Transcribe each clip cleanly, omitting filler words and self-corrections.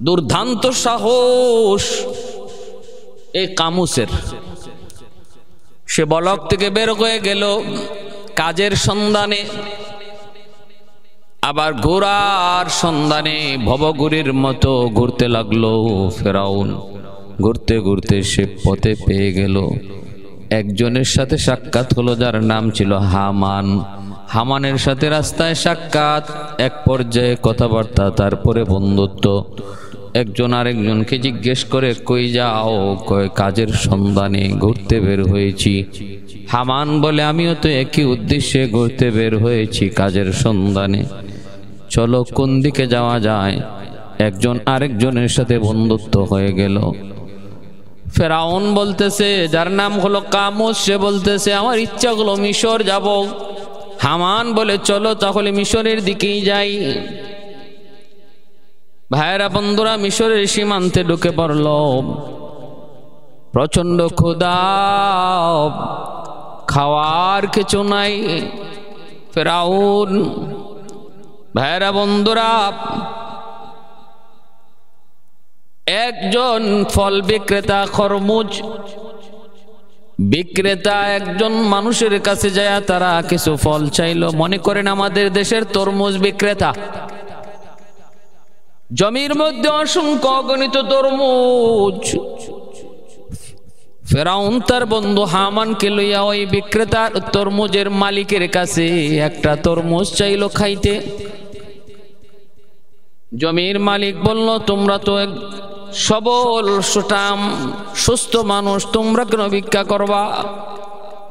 দুর্দান্ত সাহস এই কামুসের। সে বলক থেকে বের হয়ে গেল কাজের সন্ধানে, আবার ঘোড়ার সন্ধানে ভবঘুরির মতো ঘুরতে লাগলো ফেরাউন। ঘুরতে ঘুরতে সে পথে পেয়ে গেল একজনের সাথে সাক্ষাৎ হলো, যার নাম ছিল হামান। হামানের সাথে রাস্তায় সাক্ষাৎ, এক পর্যায়ে কথাবার্তা, তারপরে বন্ধুত্ব। একজন আরেকজনকে জিজ্ঞেস করে, কই যাও? কয় কাজের সন্ধানে ঘুরতে বের হয়েছি। হামান বলে, আমিও তো একই উদ্দেশ্যে ঘুরতে বের হয়েছি, কাজের সন্ধানে। চলো কোন দিকে যাওয়া যায়? একজন আরেকজনের সাথে বন্ধুত্ব হয়ে গেল। ফেরাউন বলতেছে, যার নাম হলো কামুস, সে বলতেছে আমার ইচ্ছা হলো মিশর যাব। হামান বলে, চলো তাহলে মিশরের দিকেই যাই। ভাইরা বন্ধুরা, মিশরের সীমান্তে ঢুকে পড়ল। প্রচন্ড ক্ষুধা, খাওয়ার কিছু নাই। ফেরাউন, ভাইরা বন্ধুরা, একজন ফল বিক্রেতা, খরমুজ বিক্রেতা, একজন মানুষের কাছে যায়, তারা কিছু ফল চাইলো। মনে করেন আমাদের দেশের তরমুজ বিক্রেতা। জমির মধ্যে অসংখ্য অগণিত তরমুজ। ফেরাউন তার বন্ধু হামানকে লইয়া ওই বিক্রেতার তরমুজের মালিকের কাছে একটা তরমুজ চাইলো খাইতে। জমির মালিক বলল, তোমরা তো এক সবল সুঠাম সুস্থ মানুষ, তোমরা কেন ভিক্ষা করবা?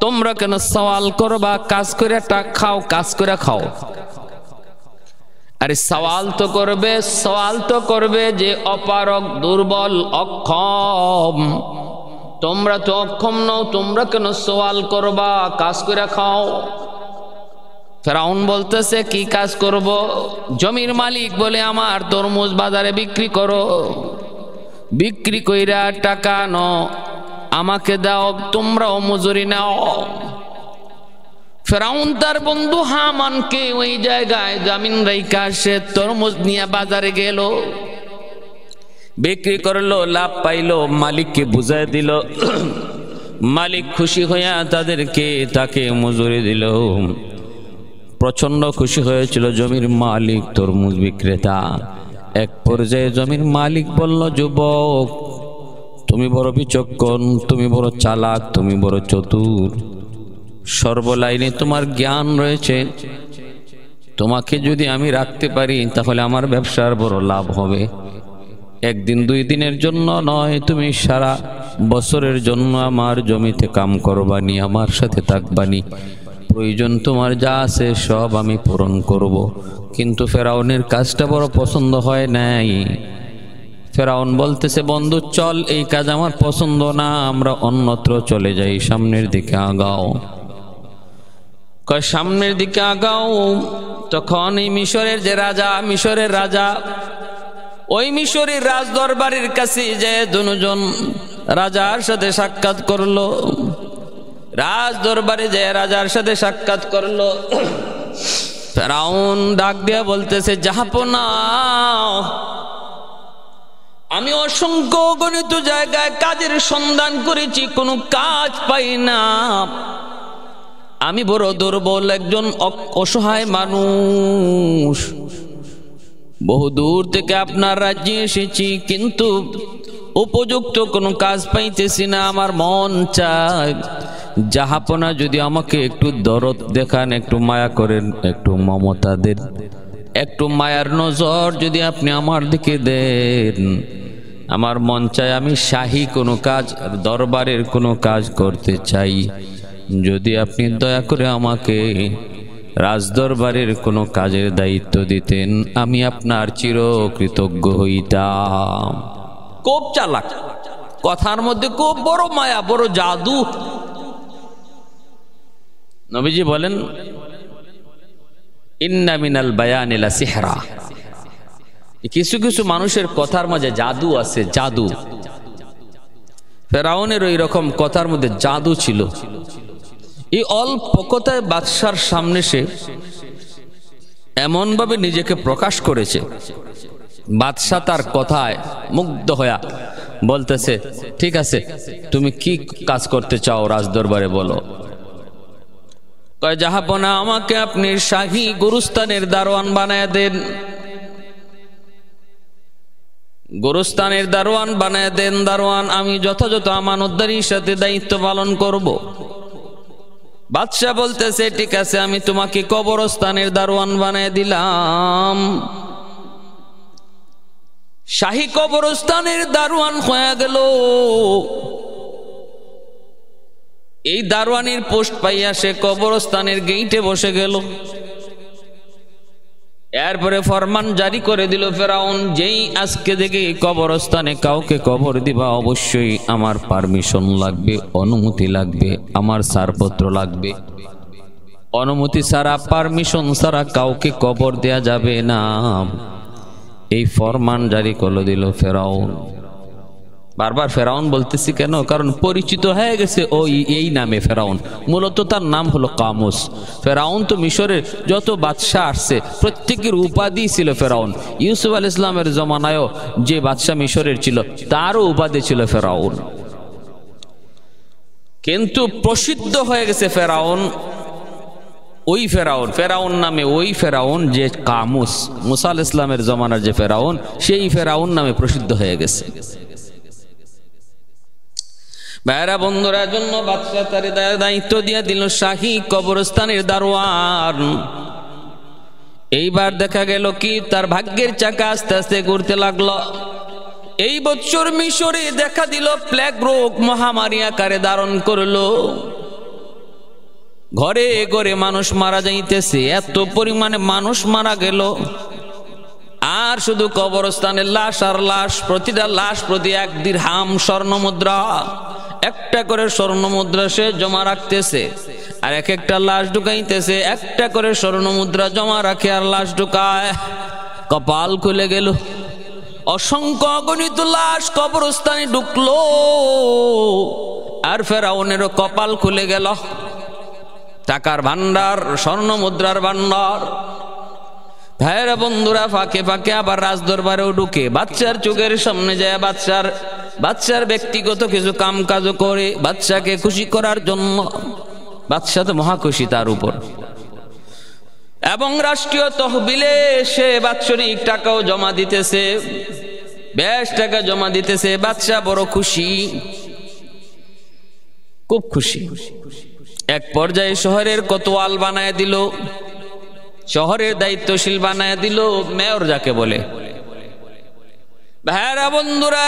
তোমরা কেন সওয়াল করবা? কাজ করে খাও, কাজ করে খাও। আরে সওয়াল তো করবে যে অপারগ, দুর্বল, অক্ষম। তোমরা তো অক্ষম নও, তোমরা কেন সওয়াল করবা? কাজ করে খাও। ফেরাউন বলতেছে, কি কাজ করব? জমির মালিক বলে, আমার তরমুজ বাজারে বিক্রি করো, বিক্রি কইরা টাকা নাও, আমাকে দাও, তোমরাও মজুরি নাও। ফেরাউন তার বন্ধু হামানকে ওই জায়গায় জামিন রাইখা সে তরমুজ নিয়ে বাজারে গেল, বিক্রি করলো, লাভ পাইলো, মালিককে বুঝাই দিল। মালিক খুশি হইয়া তাকে মজুরি দিল। প্রচন্ড খুশি হয়েছিল জমির মালিক, তরমুজ বিক্রেতা। এক পর্যায়ে জমির মালিক বলল, যুবক, তুমি বড় বিচক্ষণ, তুমি বড় চালাক, তুমি বড় চতুর, সর্বলাইনে তোমার জ্ঞান রয়েছে। তোমাকে যদি আমি রাখতে পারি তাহলে আমার ব্যবসার বড় লাভ হবে। একদিন দুই দিনের জন্য নয়, তুমি সারা বছরের জন্য আমার জমিতে কাম করবানি, আমার সাথে থাকবানি। প্রয়োজন তোমার যা আছে সব আমি পূরণ করব। কিন্তু ফেরাউনের কাজটা বড় পছন্দ হয় নাই। ফেরাউন বলতেছে, বন্ধু চল, এই কাজ আমার পছন্দ না, আমরা অন্যত্র চলে যাই, সামনের দিকে আগাও। কয় সামনের দিকে আগাও। তখন এই মিশরের রাজা ওই মিশরের রাজ দরবারের কাছে যে দুজন রাজার সাথে সাক্ষাৎ করলো। রাজ দরবারে যে রাজার সাথে সাক্ষাৎ করলো। ফেরাউন ডাক দিয়া বলতেছে, জাহাপনা, আমি অসংখ্য অগণিত জায়গায় কাজের সন্ধান করেছি, কোনো কাজ পাই না। আমি বড় দুর্বল, একজন অসহায় মানুষ। বহু দূর থেকে আপনার রাজ্যে এসেছি, কিন্তু উপযুক্ত কোনো কাজ পাইতেছি না। আমার মন চায়, জাহাপনা যদি আমাকে একটু দরদ দেখান, একটু মায়া করেন, একটু মমতা দেন, একটু মায়ার নজর যদি আপনি আমার দিকে দেন, আমার মন চায় আমি শাহী কোনো কাজ, দরবারের কোনো কাজ করতে চাই। যদি আপনি দয়া করে আমাকে রাজদরবারের কোনো কাজের দায়িত্ব দিতেন, আমি আপনার চিরকৃতজ্ঞ হইতাম। খুব চালাক, কথার মধ্যে খুব বড় মায়া, বড় জাদু। নবীজি বলেন, ইন্না মিনাল বায়ানি লা সিহরা। কিছু কিছু মানুষের কথার মাঝে জাদু আছে, জাদু। ফেরাউনের ওই রকম কথার মধ্যে জাদু ছিল। এই অল্প কথায় বাদশার সামনে সে এমন ভাবে নিজেকে প্রকাশ করেছে, বাদশাহ তার কথায় মুগ্ধ হয়ে বলতেছে, ঠিক আছে, তুমি কি কাজ করতে চাও রাজদরবারে বলো। কয়, জাহাপনা, আমাকে আপনি শাহী গুরুস্থানের দারোয়ান বানায় দেন, গুরুস্থানের দারোয়ান বানায় দেন। দারোয়ান আমি যথাযথ আমানতদারির সাথে দায়িত্ব পালন করব। বাদশাহ বলতেছে, ঠিক আছে, আমি তোমাকে কবরস্থানের দারোয়ান বানায় দিলাম। শাহী কবরস্থানের দারোয়ান হয়ে গেল। এই দারোয়ানির পোস্ট পাইয়া সে কবরস্থানের গেইটে বসে গেল। এরপরে ফরমান জারি করে দিল ফেরাউন, যেই আজকে থেকে কবরস্থানে কাউকে কবর দিবা অবশ্যই আমার পারমিশন লাগবে, অনুমতি লাগবে, আমার ছাড়পত্র লাগবে। অনুমতি ছাড়া, পারমিশন ছাড়া কাউকে কবর দেয়া যাবে না। এই ফরমান জারি করে দিল ফেরাউন। বারবার ফেরাউন বলতেছি কেন? কারণ পরিচিত হয়ে গেছে ওই এই নামে ফেরাউন। মূলত তার নাম হলো কামুস। ফেরাউন তো মিশরের যত বাদশাহ আসছে প্রত্যেকের উপাধি ছিল ফেরাউন। ইউসুফ আলাইহিস সালামের জমানায়ও যে বাদশাহ মিশরের ছিল তারও উপাধি ছিল ফেরাউন। কিন্তু প্রসিদ্ধ হয়ে গেছে ফেরাউন, ওই ফেরাউন, ফেরাউন নামে ওই ফেরাউন যে কামুস, মুসা আলাইহিস সালামের জমানার যে ফেরাউন, সেই ফেরাউন নামে প্রসিদ্ধ হয়ে গেছে। ভাইরা বন্ধুরা, জন্য বাদশাহ তার দায়িত্ব দিয়ে দিল শাহী কবরস্থানের দারোয়ান। এইবার দেখা গেল কি, তার ভাগ্যের চাকা আস্তে আস্তে ঘুরতে লাগলো। এই বছর মিশরে দেখা দিল প্লেগ রোগ মহামারী আকারে ধারণ করলো। ঘরে ঘরে মানুষ মারা যাইতেছে, এত পরিমাণে মানুষ মারা গেল। আর শুধু কবরস্থানের লাশ আর লাশ, প্রতিটা লাশ প্রতি 1 দিরহাম স্বর্ণ মুদ্রা, একটা করে স্বর্ণ মুদ্রা সে জমা রাখতেছে। আর এক একটা লাশ ঢুকাইতেছে, একটা করে স্বর্ণ মুদ্রা জমা রাখে আর লাশ ঢুকায়। কপাল খুলে গেল, অসংখ্য অগণিত লাশ কবরস্থানে ঢুকলো। আর ফেরাউনেরও কপাল খুলে গেল। টাকার ভান্ডার, স্বর্ণ মুদ্রার ভান্ডার। ভাইরা বন্ধুরা, ফাঁকে ফাঁকে আবার রাজদরবারেও ঢুকে বাচ্চার চোখের সামনে যায় বাচ্চার ব্যক্তিগত কিছু কাম কাজও করে বাচ্চাকে খুশি করার জন্য। বাচ্চা তো মহা খুশি তার উপর, এবং রাষ্ট্রীয় তহবিলে সে বাৎসরিক টাকাও জমা দিতেছে, বেশ টাকা জমা দিতেছে। বাচ্চা বড় খুশি, খুব খুশি। এক পর্যায়ে শহরের কোতোয়াল বানায় দিল, শহরের দায়িত্বশীল বানায় দিল, মেয়র যাকে বলে। ভাইরা বন্ধুরা,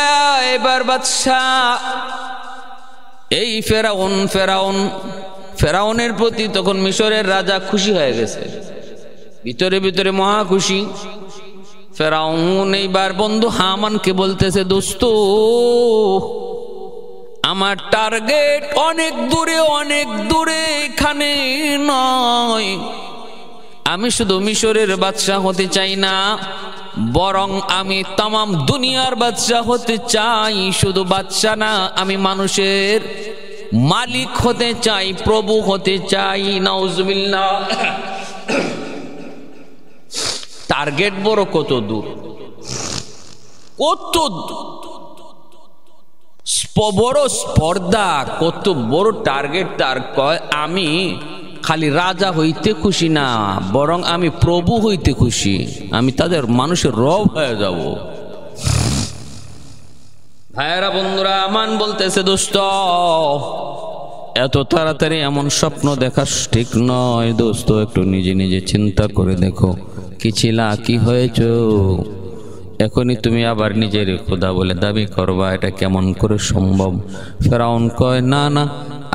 এবার বাদশাহ এই ফেরাউনের প্রতি তখন মিশরের রাজা খুশি হয়ে গেছে, ভিতরে ভিতরে মহা খুশি। ফেরাউন এইবার বন্ধু হামানকে বলতেছে, দোস্ত, আমার টার্গেট অনেক দূরে, এখানে নয়। আমি শুধু মিশরের বাদশাহ হতে চাই না, বরং আমি তামাম দুনিয়ার বাদশাহ হতে চাই। শুধু বাদশাহ না, আমি মানুষের মালিক হতে চাই, প্রভু হতে চাই। নাউজুবিল্লাহ। টার্গেট বড় কত দূর, কত বড় স্পর্ধা, কত বড় টার্গেট তার। কয়, আমি খালি রাজা হইতে খুশি না, বরং আমি প্রভু হইতে খুশি। আমি তাদের মানুষের রব হয়ে যাব। ভাইরা বন্ধুরা, আমান বলতেছে, দোস্ত, এত তাড়াতাড়ি এমন স্বপ্ন দেখা ঠিক নয়। দোস্ত, একটু নিজে নিজে চিন্তা করে দেখো, কি ছিলা, কি হয়েছ। এখনই তুমি আবার নিজের খোদা বলে দাবি করবা, এটা কেমন করে সম্ভব? ফেরাউন কয়, না না,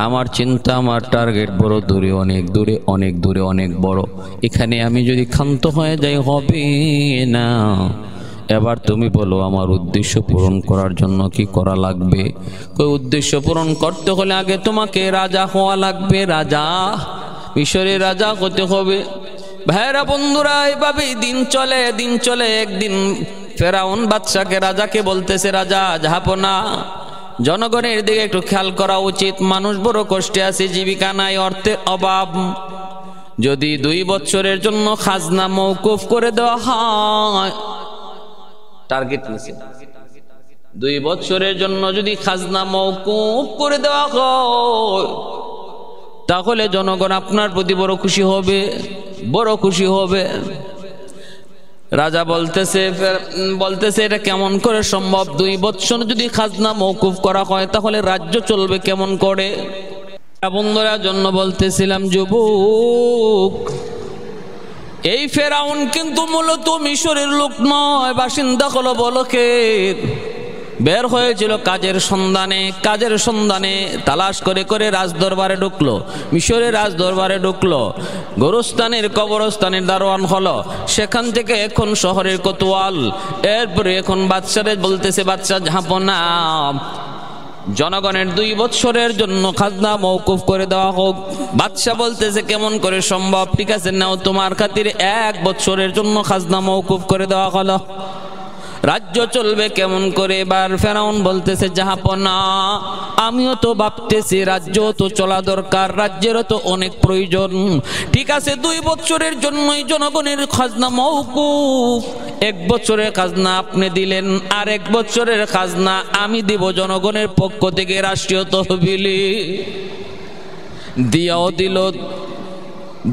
আমার চিন্তা, আমার টার্গেট বড় দূরে, অনেক দূরে, অনেক দূরে, অনেক বড়। এখানে আমি যদি ক্ষান্ত হয়ে যাই হবে না। এবার তুমি বলো, আমার উদ্দেশ্য পূরণ করার জন্য কি করা লাগবে? কই, উদ্দেশ্য পূরণ করতে হলে আগে তোমাকে রাজা হওয়া লাগবে, রাজা, মিশরের রাজা হতে হবে। ভাইরা বন্ধুরা, এভাবেই দিন চলে। একদিন ফেরাউন বাদশাকে, রাজাকে বলতেছে, রাজা, জাহাপনা, জনগণের দিকে একটু খেয়াল করা উচিত। মানুষ বড় কষ্টে আছে, জীবিকা নাই, অর্থের অভাব। যদি 2 বছরের জন্য খাজনা মওকুফ করে দেওয়া হয়, টার্গেট নিছে 2 বছরের জন্য যদি খাজনা মওকুফ করে দেওয়া হয় তাহলে জনগণ আপনার প্রতি বড় খুশি হবে, বড় খুশি হবে। রাজা বলতেছে এটা কেমন করে সম্ভব? 2 বছর যদি খাজনা মওকুফ করা হয় তাহলে রাজ্য চলবে কেমন করে? বন্ধুরা জন্য বলতেছিলাম, যুবক, এই ফেরাউন কিন্তু মূলত মিশরের লোক নয়, বাসিন্দা হলো বলকের। বের হয়েছিল কাজের সন্ধানে তালাশ করে করে রাজদরবারে ঢুকলো, মিশরের রাজদরবারে ঢুকলো, গোরস্থানের কবরস্থানের দারোয়ান হলো, সেখান থেকে এখন শহরের কোতোয়াল। এরপরে এখন বাদশারে বলতেছে, বাদশা জাহাপনা, জনগণের 2 বছরের জন্য খাজনা মওকুফ করে দেওয়া হোক। বাদশা বলতেছে কেমন করে সম্ভব? ঠিক আছে, নাও, তোমার খাতিরে 1 বছরের জন্য খাজনা মওকুফ করে দেওয়া হলো। রাজ্য চলবে কেমন করে? এবার ফেরাউন বলতেছে, জাহাপনা, আমিও তো ভাবতেছি রাজ্য তো চলা দরকার, রাজ্যেরও তো অনেক প্রয়োজন। ঠিক আছে, 2 বছরের জন্যই জনগণের খাজনা মওকুফ। 1 বছরের খাজনা আপনি দিলেন, আর 1 বছরের খাজনা আমি দিব জনগণের পক্ষ থেকে রাষ্ট্রীয় তহবিলে। দিয়াও দিল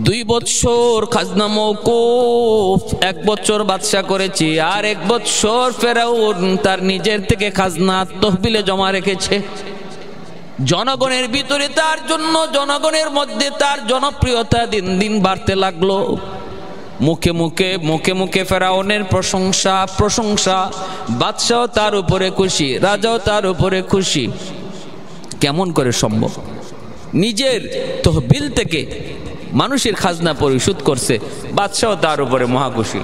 2 বছর খাজনা মওকুফ, 1 বছর বাদশা করেছি, আর 1 বছর ফেরাউন তার নিজের থেকে খাজনা তহবিলে জমা রেখেছে। জনগণের ভিতরে তার জন্য, জনগণের মধ্যে তার জনপ্রিয়তা দিন দিন বাড়তে লাগলো। মুখে মুখে ফেরাউনের প্রশংসা। বাদশাও তার উপরে খুশি, রাজাও তার উপরে খুশি। কেমন করে সম্ভব? নিজের তহবিল থেকে মানুষের খাজনা পরিশোধ করছে, বাদশাও তার উপরে মহাখুশি।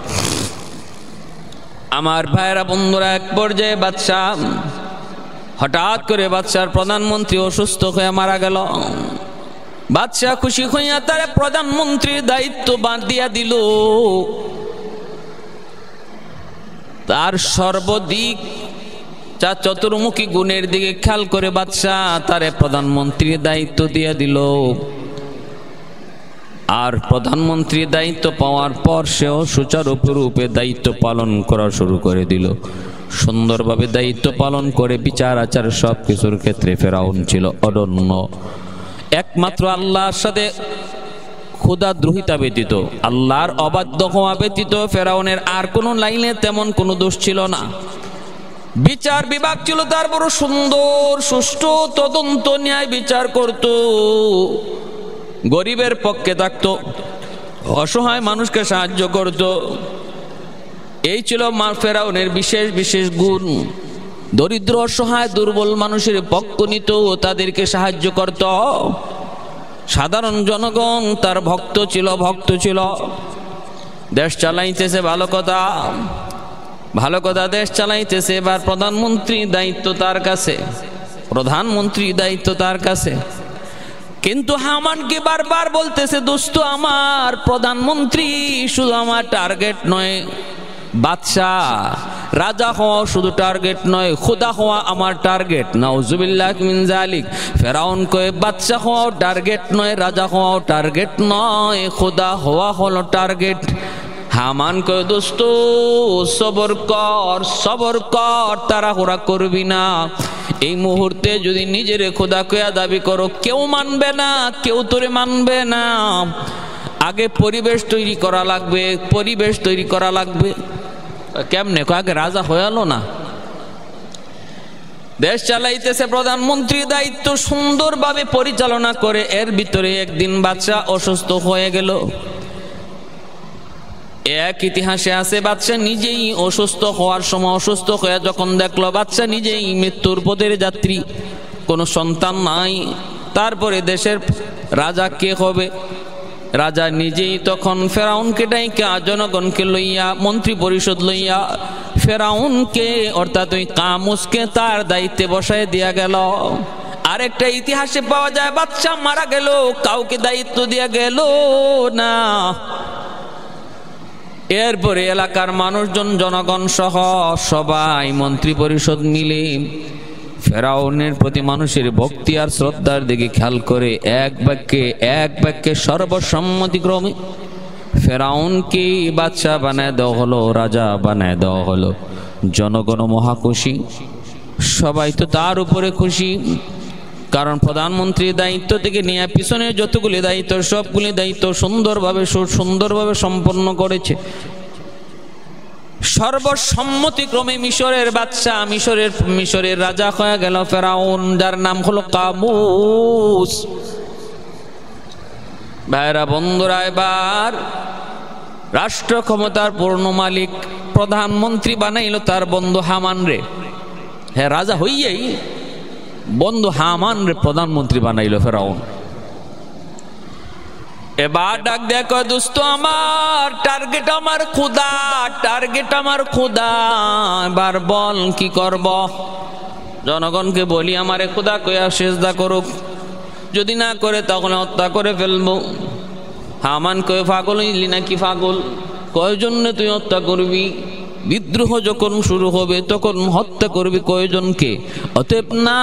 আমার ভাইয়েরা, বন্ধুরা, এক পর্যায়ে হঠাৎ করে বাদশার প্রধানমন্ত্রী অসুস্থ হয়ে মারা গেল। বাদশাহ খুশি হইয়া তার প্রধানমন্ত্রীর দায়িত্ব বাদ দিয়া দিল। তার সর্বদিক চতুর্মুখী গুণের দিকে খেয়াল করে বাদশাহ তারে প্রধানমন্ত্রীর দায়িত্ব দিয়ে দিল। আর প্রধানমন্ত্রীর দায়িত্ব পাওয়ার পর সেও সুচারুরূপে দায়িত্ব পালন করা শুরু করে দিল। সুন্দরভাবে দায়িত্ব পালন করে বিচার আচার সব কিছুর ক্ষেত্রে ফেরাউন ছিল অনন্য। একমাত্র আল্লাহর সাথে খোদাদ্রোহিতা ব্যতীত, আল্লাহর অবাধ্য হওয়া ব্যতীত ফেরাউনের আর কোনো লাইনে তেমন কোনো দোষ ছিল না। বিচার বিভাগ ছিল তার বড় সুন্দর, সুষ্ঠু, তদন্ত, ন্যায় বিচার করত, গরিবের পক্ষে থাকতো, অসহায় মানুষকে সাহায্য করত। এই ছিল ফেরাউনের বিশেষ বিশেষ গুণ। দরিদ্র, অসহায়, দুর্বল মানুষের পক্ষ নিত, তাদেরকে সাহায্য করত। সাধারণ জনগণ তার ভক্ত ছিল। দেশ চালাইতেছে, ভালো কথা দেশ চালাইতেছে। এবার প্রধানমন্ত্রীর দায়িত্ব তার কাছে। কিন্তু হামানকে বারবার বলতেছে, দোস্ত, আমার প্রধানমন্ত্রী শুধু আমার টার্গেট নয়, বাদশাহ রাজা হওয়া শুধু টার্গেট নয়, খোদা হওয়া আমার টার্গেট। নাউজুবিল্লাহ মিন যালিক। ফেরাউন কয়ে বাদশাহ হওয়াও টার্গেট নয়, রাজা হওয়াও টার্গেট নয়, খোদা হওয়া হলো টার্গেট। হামান কয়ে, দোস্ত, সবর কর, তাড়াহুড়া করবি না। এই মুহূর্তে যদি নিজের খোদা কয়া দাবি করো, কেউ মানবে না, কেউ তোরে মানবে না। আগে পরিবেশ তৈরি করা লাগবে। কেমনে? আগে রাজা হয়ালো না, দেশ চালাইতেছে, প্রধানমন্ত্রীর দায়িত্ব সুন্দরভাবে পরিচালনা করে। এর ভিতরে একদিন বাদশা অসুস্থ হয়ে গেল। এক ইতিহাসে আছে, বাদশা নিজেই অসুস্থ হওয়ার সময়, অসুস্থ হয়ে যখন দেখলো বাদশা নিজেই মৃত্যুর পথের যাত্রী, কোনো সন্তান নাই, তারপরে দেশের রাজা কে হবে? রাজা নিজেই তখন ফেরাউনকে ডাইকা, জনগণকে লইয়া, মন্ত্রী পরিষদ লইয়া ফেরাউনকে অর্থাৎ ওই কামুসকে তার দায়িত্বে বসায় দিয়া গেল। আরেকটা ইতিহাসে পাওয়া যায়, বাদশা মারা গেল, কাউকে দায়িত্ব দিয়া গেল না। এরপরে এলাকার মানুষজন, জনগণ সহ সবাই, মন্ত্রী পরিষদ মিলে ফেরাউনের প্রতি মানুষের ভক্তি আর শ্রদ্ধার দিকে খেয়াল করে এক বাক্যে সর্বসম্মতিক্রমে ফেরাউনকে বাদশা বানায় দেওয়া হলো, রাজা বানায় দেওয়া হলো। জনগণ মহা খুশি, সবাই তো তার উপরে খুশি, কারণ প্রধানমন্ত্রীর দায়িত্ব থেকে নিয়ে পিছনে যতগুলি দায়িত্ব সবগুলি দায়িত্ব সুন্দরভাবে সম্পন্ন করেছে। সর্বসম্মতিক্রমে মিশরের বাদশা, মিশরের রাজা হয়ে গেল ফেরাউন, যার নাম হলো কাবুস। ভাইরা বন্ধুরা, এবার রাষ্ট্র ক্ষমতার পূর্ণ মালিক প্রধানমন্ত্রী বানাইল তার বন্ধু হামান রে। হ্যাঁ, রাজা হইয়াই বন্ধু হামান রে প্রধানমন্ত্রী বানাইল ফেরাউন। এবার ডাক দেখো, দোস্ত আমার, টার্গেট আমার ক্ষুদা, এবার বল কি করব? জনগণকে বলি আমারে ক্ষুদা কইয়া সেজদা করুক, যদি না করে তখন হত্যা করে ফেলবো। হামান কয়ে, পাগল হইলি নাকি? পাগল, কয়জনে তুই হত্যা করবি? বিদ্রোহ যখন শুরু হবে তখন হত্যা করবি কয়জনকে? অতএব না,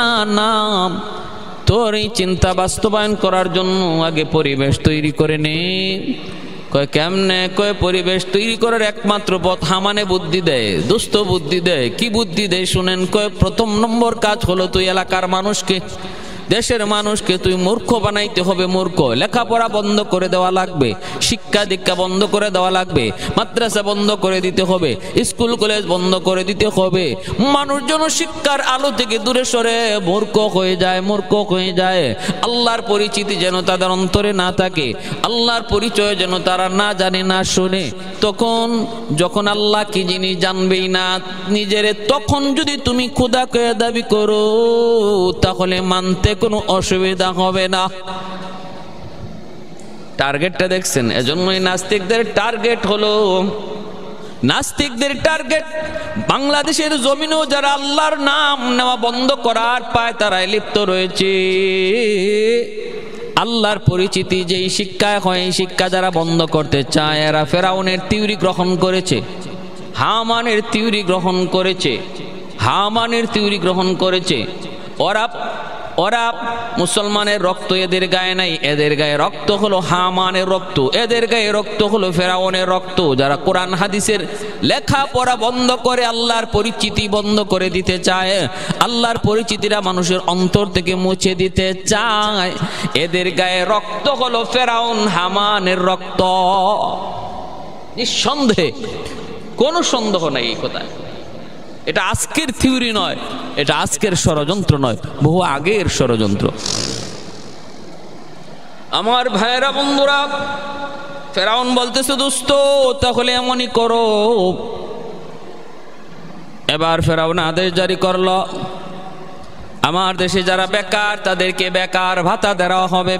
তোর এই চিন্তা বাস্তবায়ন করার জন্য আগে পরিবেশ তৈরি করে নে। কয় কেমনে? কয় পরিবেশ তৈরি করার একমাত্র পথ। হামানে বুদ্ধি দেয়, দোস্ত বুদ্ধি দেয়। কি বুদ্ধি দেয় শুনেন। কয় প্রথম নম্বর কাজ হলো তুই এলাকার মানুষকে, দেশের মানুষকে তুই মূর্খ বানাইতে হবে। মূর্খ, লেখাপড়া বন্ধ করে দেওয়া লাগবে, শিক্ষা দীক্ষা বন্ধ করে দেওয়া লাগবে, মাদ্রাসা বন্ধ করে দিতে হবে, স্কুল কলেজ বন্ধ করে দিতে হবে। মানুষজন শিক্ষার আলো থেকে দূরে সরে মূর্খ হয়ে যায়। আল্লাহর পরিচিতি যেন তাদের অন্তরে না থাকে, আল্লাহর পরিচয় যেন তারা না জানে না শোনে। তখন যখন আল্লাহ কি জিনিস জানবেই না নিজেরে, তখন যদি তুমি খোদা কয়ে দাবি করো তাহলে মানতে কোনো অসুবিধা হবে না। টার্গেটটা দেখছেন? এজন্যই নাস্তিকদের টার্গেট হলো, বাংলাদেশের জমিনেও যারা আল্লাহর নাম নেওয়া বন্ধ করার পায় তারাই লিপ্ত রয়েছে। আল্লাহর পরিচিতি যেই শিক্ষা হয়, এই শিক্ষা যারা বন্ধ করতে চায়, এরা ফেরাউনের থিওরি গ্রহণ করেছে, হামানের থিওরি গ্রহণ করেছে। ওরা মুসলমানের রক্ত এদের গায়ে নাই, এদের গায়ে রক্ত হলো হামানের রক্ত, এদের গায়ে রক্ত হলো ফেরাউনের রক্ত। যারা কোরআন হাদিসের লেখাপড়া বন্ধ করে আল্লাহর পরিচিতি বন্ধ করে দিতে চায়, আল্লাহর পরিচিতিরা মানুষের অন্তর থেকে মুছে দিতে চায়, এদের গায়ে রক্ত হলো ফেরাউন হামানের রক্ত। নিঃসন্দেহে, কোনো সন্দেহ নাই এই কথায়। এটা আজকের থিওরি নয়, এটা আজকের ষড়যন্ত্র নয়, বহু আগের ষড়যন্ত্র। আমার ভাইয়েরা বন্ধুরা, ফেরাউন বলতেছে দোস্ত তাহলে এমনই করো। এবার ফেরাউন আদেশ জারি করলো, আমার দেশে যারা বেকার তাদেরকে বেকার ভাতা দেওয়া হবে,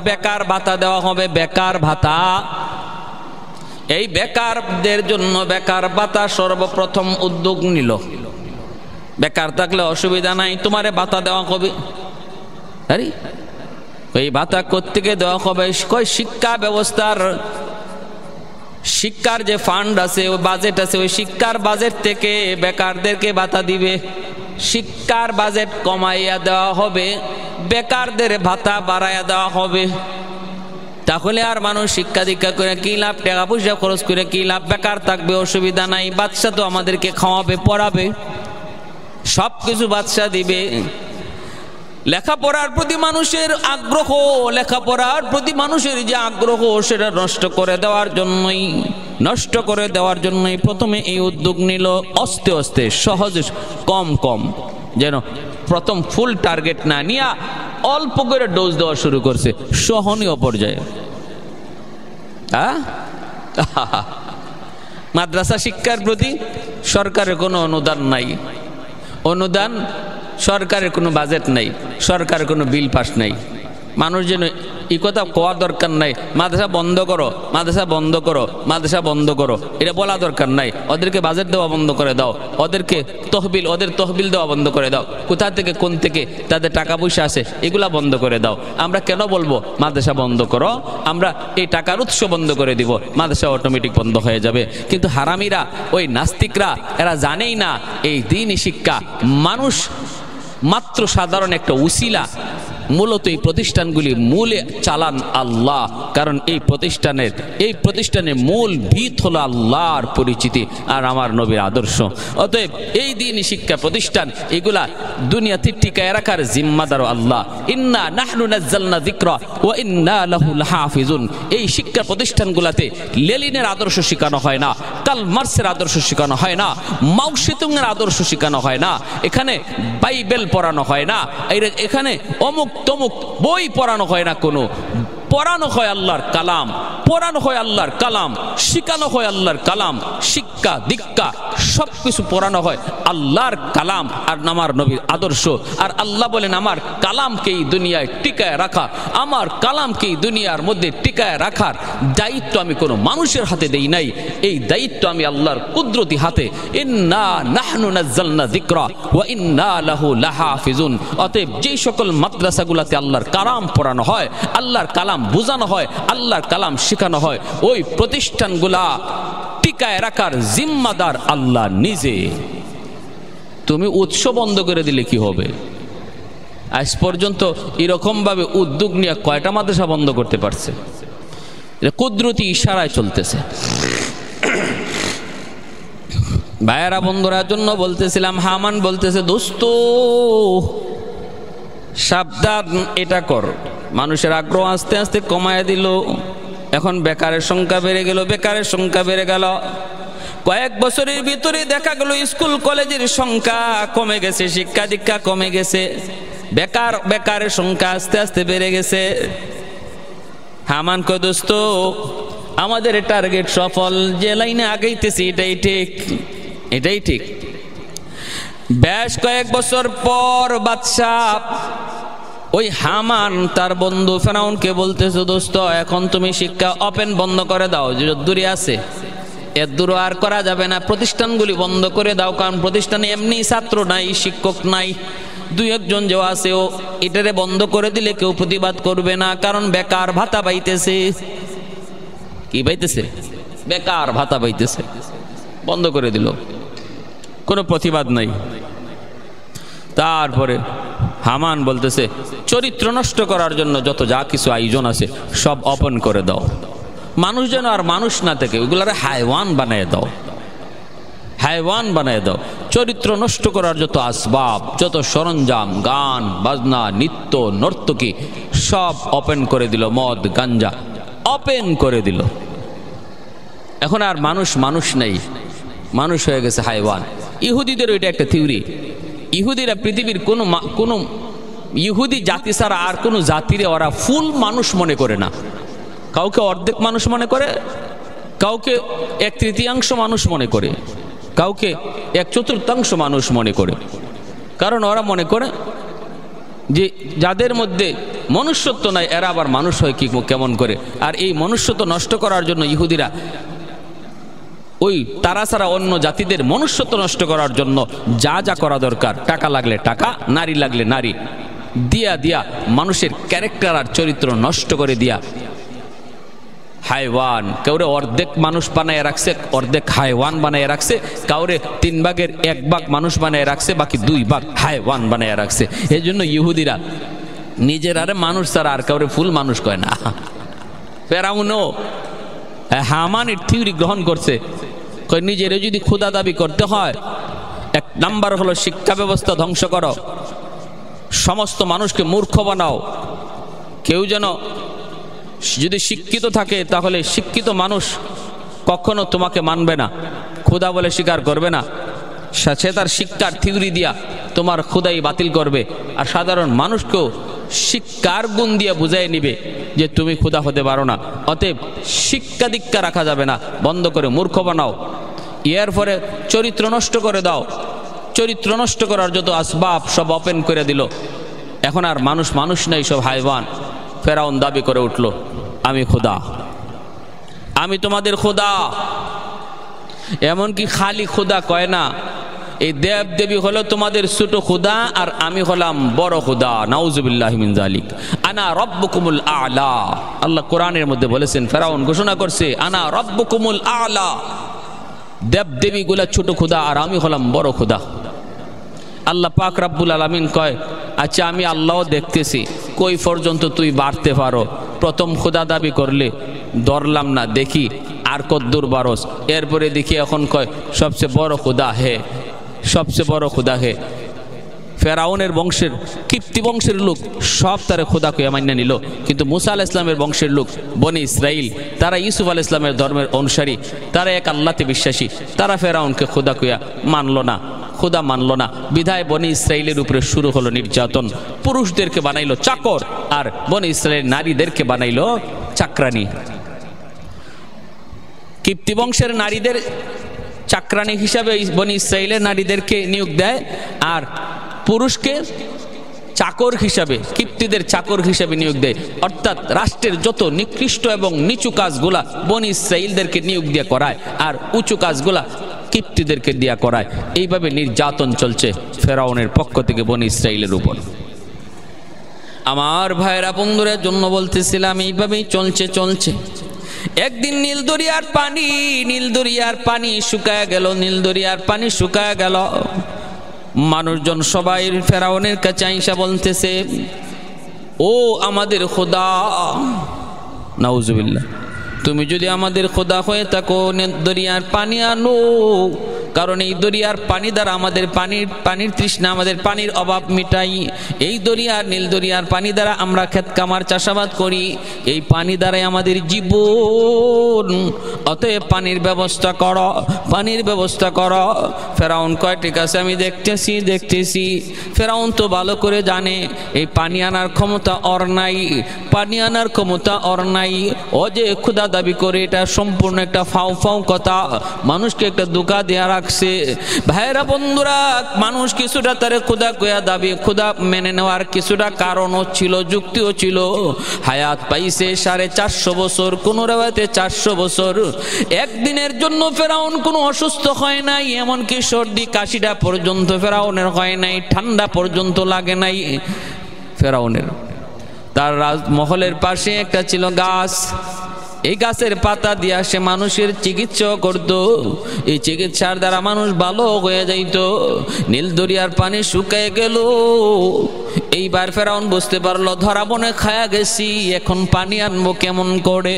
বেকার ভাতা। এই বেকারদের জন্য বেকার ভাতা সর্বপ্রথম উদ্যোগ নিল। বেকার থাকলে অসুবিধা নাই, তোমারে ভাতা দেওয়া হবে। আরে এই ভাতা কোত্থেকে দেওয়া হবে? কই শিক্ষা ব্যবস্থার, শিক্ষার যে ফান্ড আছে, ওই বাজেট আছে, ওই শিক্ষার বাজেট থেকে বেকারদেরকে ভাতা দিবে। শিক্ষার বাজেট কমাইয়া দেওয়া হবে, বেকারদের ভাতা বাড়াইয়া দেওয়া হবে। তাহলে আর মানুষ শিক্ষা দীক্ষা করে কি লাভ? টাকা পয়সা খরচ করে কি লাভ? বেকার থাকবে, অসুবিধা নাই। বাদশা তো আমাদেরকে খাওয়াবে, পড়াবে, সবকিছু বাদশা দিবে। লেখাপড়ার প্রতি মানুষের আগ্রহ, লেখাপড়ার প্রতি মানুষের যে আগ্রহ, সেটা নষ্ট করে দেওয়ার জন্যই প্রথমে এই উদ্যোগ নিল। আস্তে আস্তে সহজে কম যেন প্রথম ফুল টার্গেট না নিয়ে অল্প করে ডোজ দেওয়া শুরু করছে সহনীয় পর্যায়ে। মাদ্রাসা শিক্ষার প্রতি সরকারের কোনো অনুদান নাই, সরকারের কোনো বাজেট নাই, সরকারের কোনো বিল পাস নাই। মানুষ যেন এই কথা কোয়া দরকার নাই, মাদ্রাসা বন্ধ করো, এটা বলা দরকার নাই। ওদেরকে বাজেট দেওয়া বন্ধ করে দাও, ওদের তহবিল দেওয়া বন্ধ করে দাও, কোথা থেকে কোন থেকে তাদের টাকা পয়সা আছে এগুলা বন্ধ করে দাও। আমরা কেন বলবো মাদ্রাসা বন্ধ করো? আমরা এই টাকার উৎস বন্ধ করে দিব, মাদ্রাসা অটোমেটিক বন্ধ হয়ে যাবে। কিন্তু হারামিরা, ওই নাস্তিকরা, এরা জানেই না এই দ্বীনি শিক্ষা মানুষ মাত্র সাধারণ একটা উসিলা, মূলত এই প্রতিষ্ঠানগুলি মূলে চালান আল্লাহ, কারণ এই প্রতিষ্ঠানের মূল ভিত হলো আল্লাহর পরিচিতি আর আমার নবীর আদর্শ। অতএব এই দ্বীনি শিক্ষা প্রতিষ্ঠান এগুলা দুনিয়াতে টিকায় রাখার জিম্মাদার আল্লাহ। ইন্না নাহনু নাজ্জালনা যিকরা ওয়া ইন্না লাহু লাহাফিজুন। এই শিক্ষা প্রতিষ্ঠানগুলোতে লেনিনের আদর্শ শেখানো হয় না, কার্ল মার্ক্সের আদর্শ শেখানো হয় না, মাও সেতুংয়ের আদর্শ শেখানো হয় না, এখানে বাইবেল পড়ানো হয় না, এখানে অমুক তমুক বই পড়ানো হয় না, কোনো পড়ানো হয় আল্লাহর কালাম, পড়ানো হয় আল্লাহর কালাম, শিখানো হয় আল্লাহর কালাম, শিক্ষা দীক্ষা সব কিছু পড়ানো হয় আল্লাহর কালাম আর আমার নবীর আদর্শ। আর আল্লাহ বলেন আমার কালামকে এই দুনিয়ায় টিকায় রাখা, আমার কালামকে এই দুনিয়ার মধ্যে টিকায় রাখার দায়িত্ব আমি কোনো মানুষের হাতে দেই নাই, এই দায়িত্ব আমি আল্লাহর কুদরতি হাতে। ইন্না নাহনু নাজ্জালনা যিকরা ওয়া ইন্না লাহু লাহাফিজুন। অতএব যেই সকল মাদ্রাসাগুলোতে আল্লাহর কালাম পড়ানো হয়, আল্লাহর কালাম বোঝানো হয়, আল্লাহর কালাম শেখানো হয়, ওই প্রতিষ্ঠানগুলা টিকায় রাখার জিম্মাদার আল্লাহ নিজে। তুমি উৎস বন্ধ করে দিলে কি হবে? আজ পর্যন্ত এরকম ভাবে উদ্যোগ নিয়ে কয়টা মাদ্রাসা বন্ধ করতে পারছে? কুদরতি ইশারায় চলতেছে। ভাইয়েরা বন্ধুরার জন্য বলতেছিলাম, হামান বলতেছে দোস্ত সাবধান, এটা কর। মানুষের আগ্রহ আস্তে আস্তে কমায় দিল। এখন বেকারের সংখ্যা বেড়ে গেল, বেকারের সংখ্যা বেড়ে গেল। কয়েক বছরের ভিতরে দেখা গেল স্কুল কলেজের সংখ্যা কমে গেছে, শিক্ষা দীক্ষা কমে গেছে, বেকারের সংখ্যা আস্তে আস্তে বেড়ে গেছে। হামান কয় দোস্ত আমাদের টার্গেট সফল, যে লাইনে আগাইতেছি এটাই ঠিক, এটাই ঠিক। বেশ কয়েক বছর পর বাদশাহ ওই হামান তার বন্ধু ফেরাউনকে বলতেছে দোস্ত এখন তুমি শিক্ষা ওপেন বন্ধ করে দাও, যে দূরে আছে এর দূর আর করা যাবে না, প্রতিষ্ঠানগুলি বন্ধ করে দাও, কারণ প্রতিষ্ঠানে এমনি ছাত্র নাই, শিক্ষক নাই, দুই একজন যে আছে ও এটারে বন্ধ করে দিলে কেউ প্রতিবাদ করবে না, কারণ বেকার ভাতা পাইতেছে। কি পাইতেছে? বেকার ভাতা পাইতেছে। বন্ধ করে দিল, কোনো প্রতিবাদ নাই। তারপরে হামান বলতেছে চরিত্র নষ্ট করার জন্য যত যা কিছু আয়োজন আছে সব ওপেন করে দাও, মানুষ যেন আর মানুষ না থাকে, ওইগুলারে হাইওয়ান বানিয়ে দাও, হাইওয়ান বানিয়ে দাও। চরিত্র নষ্ট করার যত আসবাব, যত সরঞ্জাম, গান বাজনা, নৃত্য নর্তকী সব ওপেন করে দিল, মদ গাঞ্জা ওপেন করে দিল। এখন আর মানুষ মানুষ নেই, মানুষ হয়ে গেছে হাইওয়ান। ইহুদিদের ওইটা একটা থিওরি। ইহুদিরা পৃথিবীর কোনো ইহুদি জাতি ছাড়া আর কোনো জাতিরে ওরা ফুল মানুষ মনে করে না। কাউকে অর্ধেক মানুষ মনে করে, কাউকে 1/3 মানুষ মনে করে, কাউকে 1/4 মানুষ মনে করে। কারণ ওরা মনে করে যে যাদের মধ্যে মনুষ্যত্ব নাই এরা আবার মানুষ হয় কি কেমন করে। আর এই মনুষ্যত্ব নষ্ট করার জন্য ইহুদিরা ওই তারা ছাড়া অন্য জাতিদের মনুষ্যত্ব নষ্ট করার জন্য যা যা করা দরকার, টাকা লাগলে টাকা, নারী লাগলে নারী দিয়া দিয়া মানুষের ক্যারেক্টার আর চরিত্র নষ্ট করে দিয়া হাইওয়ান, কাউরে অর্ধেক মানুষ বানায় রাখছে, অর্ধেক হাইওয়ান বানায় রাখছে, কাউরে 3 ভাগের 1 ভাগ মানুষ বানায় রাখছে, বাকি 2 ভাগ হাইওয়ান বানায় রাখছে। এই জন্য ইহুদিরা নিজের আরে মানুষ ছাড়া আর কাউরে ফুল মানুষ কয় না। ফেরাউনও হামানের থিওরি গ্রহণ করছে, নিজের যদি খোদা দাবি করতে হয় 1 নাম্বার হলো শিক্ষা ব্যবস্থা ধ্বংস করো, সমস্ত মানুষকে মূর্খ বানাও। কেউ যেন যদি শিক্ষিত থাকে তাহলে শিক্ষিত মানুষ কখনো তোমাকে মানবে না, খোদা বলে স্বীকার করবে না, সে তার শিক্ষার থিওরি দিয়া তোমার খোদাই বাতিল করবে। আর সাধারণ মানুষকেও শিক্ষার গুণ দিয়ে বুঝাই নিবে যে তুমি খোদা হতে পারো না। অতএব শিক্ষা দীক্ষা রাখা যাবে না, বন্ধ করে মূর্খ বানাও। এর পরে চরিত্র নষ্ট করে দাও, চরিত্র নষ্ট করার যত আসবাব সব ওপেন করে দিল। এখন আর মানুষ মানুষ নেই, সব হাইওয়ান। ফেরাউন দাবি করে উঠল আমি খোদা, আমি তোমাদের খোদা। এমনকি খালি খোদা কয় না, এই দেব দেবী হলো তোমাদের ছোট খোদা আর আমি হলাম বড় খোদা। নাউজুবিল্লাহি মিন যালিক, আনা রাব্বুকুমুল আ'লা। আল্লাহ কোরআনের মধ্যে বলেছেন, ফেরাউন ঘোষণা করছে আনা রাব্বুকুমুল আ'লা, দেব দেবী গুলা ছোট খোদা আর আমি হলাম বড় খোদা। আল্লাহ পাক রব্বুল আলামিন কয় আচ্ছা আমি আল্লাহ দেখতেছি, কই পর্যন্ত তুই বাড়তে পারো। প্রথম খোদা দাবি করলে ধরলাম না, দেখি আর কদ্দূর বারস। এরপরে দেখি এখন কয় সবচেয়ে বড় খোদা হে, সবচেয়ে বড় খোদা হে। ফেরাউনের বংশের, কিপ্তি বংশের লোক সব তারা খোদা কইয়া মান্য নিল, কিন্তু মুসা আলাইহিস সালামের বংশের লোক বনি ইসরাইল, তারা ইউসুফ আলাইহিস সালামের ধর্মের অনুসারী, তারা এক আল্লাহতে বিশ্বাসী, তারা ফেরাউনকে খোদা কইয়া মানল না, খোদা মানল না। বিধায় বনি ইসরাইলের উপরে শুরু হলো নির্যাতন। পুরুষদেরকে বানাইলো চাকর, আর বনি ইসরাইলের নারীদেরকে বানাইলো চাকরানি। কিপ্তি বংশের নারীদের চাকরানি হিসাবে বনি ইসরাইলের নারীদেরকে নিয়োগ দেয়, আর পুরুষকে চাকর হিসাবে, কিপ্তিদের চাকর হিসাবে নিয়োগ দেয়। অর্থাৎ রাষ্ট্রের যত নিকৃষ্ট এবং নিচু কাজগুলা বনি ইসরাইলদেরকে নিয়োগ দিয়ে করায়, আর উঁচু কাজগুলা কিপ্তিদেরকে দিয়া করায়। এইভাবে নির্যাতন চলছে ফেরাউনের পক্ষ থেকে বনি ইসরাইলের উপর। আমার ভাইরা বন্ধুদের জন্য বলতেছিলাম, এইভাবেই চলছে। একদিন নীল দরিয়ার পানি শুকায় গেল, নীল দরিয়ার পানি শুকায় গেল। মানুষজন সবাই ফেরাউনের কাছে আইসা বলতেছে, ও আমাদের খোদা, নাউজুবিল্লাহ, তুমি যদি আমাদের খোদা হয়ে থাকো দরিয়ার পানি আনো, কারণ এই দরিয়ার পানি দ্বারা আমাদের পানির তৃষ্ণা, আমাদের পানির অভাব মিটাই। এই দরিয়ার, নীল দরিয়ার পানি দ্বারা আমরা ক্ষেত কামার চাষাবাদ করি, এই পানি দ্বারাই আমাদের জীবন। অতএব পানির ব্যবস্থা করো, পানির ব্যবস্থা করো। ফেরাউন কয় ঠিক আছে, আমি দেখতেছি। ফেরাউন তো ভালো করে জানে এই পানি আনার ক্ষমতা ওর নাই, পানি আনার ক্ষমতা ওর নাই। ও যে খোদা দাবি করে, এটা সম্পূর্ণ একটা ফাও কথা, মানুষকে একটা ধোঁকা দেয়া রাখছে। ভাইরা বন্ধুরা, মানুষ কিছুটা তারে খোদা কয়া দাবি, খোদা মেনে নেওয়ার কিছুটা কারণও ছিল, যুক্তিও ছিল। হায়াত পাইছে 450 বছর, কোন রেওয়ায়েতে 400 বছর। একদিনের জন্য ফেরাউন কোনো অসুস্থ হয় নাই, এমনকি সর্দি কাশিটা পর্যন্ত ফেরাউনের হয় নাই, ঠান্ডা পর্যন্ত লাগে নাই ফেরাউনের। তার রাজমহলের পাশে একটা ছিল গাছ, এই গাছের পাতা দিয়া সে মানুষের চিকিৎসা করত। এই চিকিৎসার দ্বারা মানুষ ভালো হয়ে যাইত। নীল দরিয়ার পানি শুকিয়ে গেল। এইবার ফেরাউন বুঝতে পারলো, ধরা বনে খায়া গেছি, এখন পানি আনবো কেমন করে।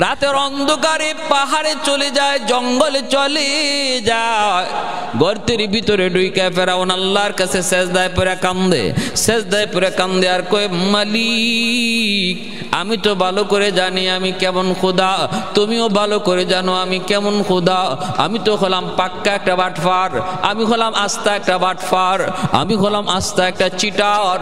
রাতের অন্ধকারে পাহাড়ে চলে যায়, জঙ্গলে চলে যায়, গর্তের ভিতরে ঢুকে ফেরাউন আল্লাহর কাছে সেজদায় পড়ে কান্দে, আর কয়, মালিক, আমি তো ভালো করে জানি আমি কেমন খোদা, তুমিও ভালো করে জানো আমি কেমন খোদা। আমি তো হলাম পাক্কা একটা বাটফার, আমি হলাম আস্তা একটা বাটফার, আমি হলাম আস্তা একটা চিটার।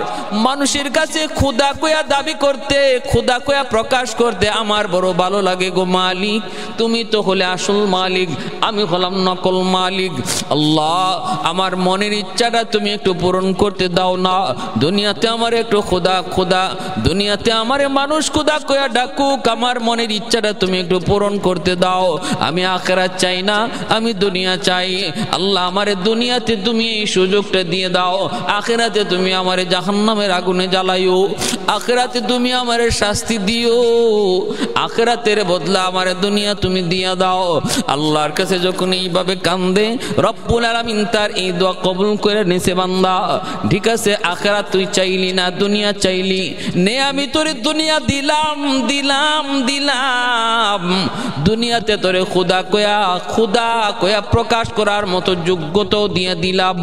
মানুষের কাছে খোদা কয়া দাবি করতে, খোদা কয়া প্রকাশ করতে আমার বড় ভালো লাগে গো মালিক। তুমি তো হলে আসল মালিক, আমি হলাম নকল মালিক। আল্লাহ, আমার মনের ইচ্ছাটা তুমি একটু পূরণ করতে দাও না। দুনিয়াতে আমার একটু খোদা, দুনিয়াতে আমারে মানুষ খোদা কয়া ডাকুক, আমার মনের ইচ্ছাটা তুমি একটু পূরণ করতে দাও। আমি আখিরাত চাই না, আমি দুনিয়া চাই। আল্লাহ, আমারে দুনিয়াতে তুমি এই সুযোগটা দিয়ে দাও, আখিরাতে তুমি আমারে জাহান্নামের আগুনে জ্বালাইও, আখিরাতে তুমি আমারে শাস্তি দিও, আখিরাতের বদলা আমারে দুনিয়া তুমি দিয়া দাও। আল্লাহর কাছে যখন এইভাবে কান্দে, রব্বুল আলামিন তার এই দোয়া কবুল করে নিছে। বান্দা, ঠিক আছে, আখিরাত তুই চাইলি না, দুনিয়া চাইলি, নে আমি তোরে দুনিয়া দিলাম। দুনিয়াতে তোরে খোদা কয়া প্রকাশ করার মতো যোগ্যতাও দিয়ে দিলাম।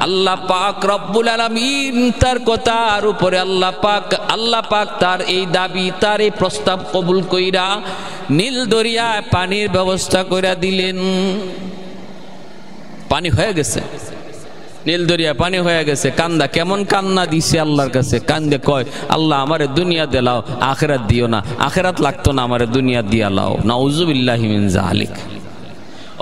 আল্লাহ পাক রব্বুল আলামিন তার কথার উপরে আল্লাহ পাক তার এই দাবি, তার এই প্রস্তাব কবুল কইরা নীল দরিয়ায় পানির ব্যবস্থা কইরা দিলেন। পানি হয়ে গেছে, নীল দরিয়া পানি হয়ে গেছে। কান্দা, কেমন কান্না দিছে আল্লাহর কাছে, কান্দে কয়, আল্লাহ আমারে দুনিয়া দিলাও, আখিরাত দিও না, আখিরাত লাগতো না, আমারে দুনিয়া দিয়া লাও। নাউজুবিল্লাহি মিন যালিক।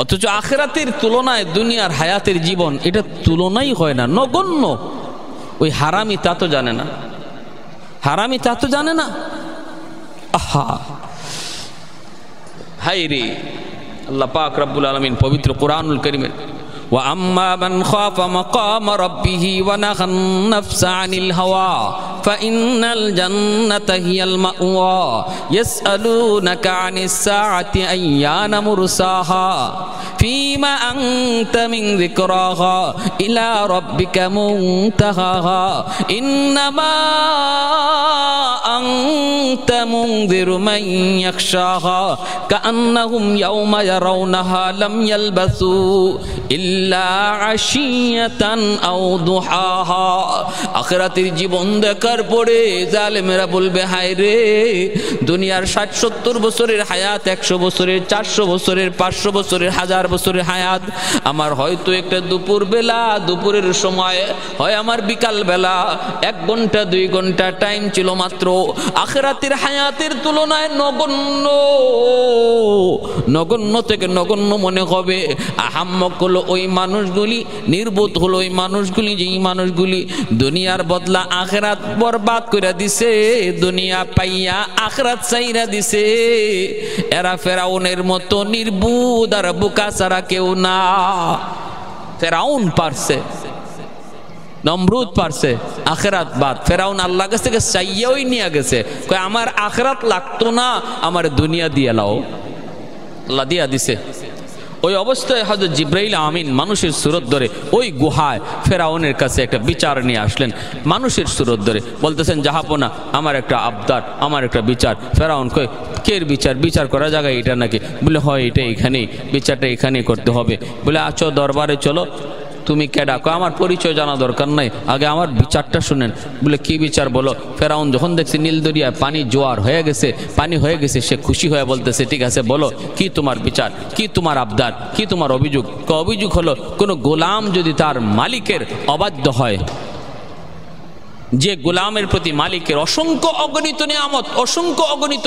অথচ আখিরাতের তুলনায় দুনিয়ার হায়াতের জীবন, এটা তুলনাই হয় না, নগণ্য। ওই হারামি তা তো জানে না, হারামি তা তো জানে না। আহা, হায় রে! আল্লাহ পাক রব্বুল আলামিন পবিত্র কোরআনুল কারীমের ওয়া আম্মা মান খাফা মাকাম রাব্বিহি ওয়া নাহান নাফসা আনিল হাওয়া ফাইন্নাল জান্নাতা হিয়াল মাওয়া ইয়াসআলুনাকা আনিস সাআতি আইয়ানা মুরসাহা ফীমা আনতা মিন যিকরাহা ইলা রাব্বিকা মুনতাহাহা ইন্নামা আনতা মুনযিরু মান ইয়াখশাহা কাআন্নাহুম ইয়াওমা ইয়ারাউনাহা লাম ইয়ালবাসু ইল্লা আশিয়াতান আও দুহাহা। আখিরাতের জীবন দেখার পরে জালেমেরা বলবে, হায় রে, দুনিয়ার 60-70 বছরের হায়াত, 100 বছরের, 400 বছরের, 500 বছরের, 1000 বছরের হায়াত আমার হয়তো একটা দুপুর বেলা, দুপুরের সময় হয় আমার বিকাল বেলা 1 ঘন্টা 2 ঘন্টা টাইম ছিল মাত্র। আখিরাতের হায়াতের তুলনায় নগণ্য, নগণ্য থেকে নগণ্য মনে হবে। আহাম্মক হলো ওই মানুষগুলি, নির্বোধ হলো ওই মানুষগুলি, যেই মানুষগুলি দুনিয়ার বদলা আখিরাত বরবাদ করে দিছে, দুনিয়া পাইয়া আখিরাত চাইরা দিছে। এরা ফেরাউনের মতো নির্বোধ আর বোকা ছাড়া কেউ না। ফেরাউন পারছে, নমরুদ পারছে, আখিরাত বাদ। ফেরাউন আল্লাহ কাছ থেকে চাইয়াই নিয়ে গেছে, কয় আমার আখিরাত লাগতো না, আমার দুনিয়া দিয়ে লাও। আল্লাহ দিয়া দিছে। ওই অবস্থায় হযরত জিবরাইল আমিন মানুষের সুরত ধরে ওই গুহায় ফেরাউনের কাছে একটা বিচার নিয়ে আসলেন। মানুষের সুরত ধরে বলতেছেন, জাহাপনা, আমার একটা আবদার, আমার একটা বিচার। ফেরাউন কয়, কের বিচার? বিচার করার জায়গায় এটা নাকি? বলে, হয়, এটা এখানেই, বিচারটা এখানেই করতে হবে। বলে, আচ্ছা দরবারে চলো। তুমি কেডা? কয়, আমার পরিচয় জানা দরকার নাই, আগে আমার বিচারটা শুনেন। বলে, কি বিচার বলো? ফেরাউন যখন দেখছে নীল দরিয়ায় পানি জোয়ার হয়ে গেছে, পানি হয়ে গেছে, সে খুশি হয়ে বলতেছে, ঠিক আছে বলো, কি তোমার বিচার, কি তোমার আবদার, কি তোমার অভিযোগ? অভিযোগ হলো, কোনো গোলাম যদি তার মালিকের অবাধ্য হয়, যে গোলামের প্রতি মালিকের অসংখ্য অগণিত নিয়ামত, অসংখ্য অগণিত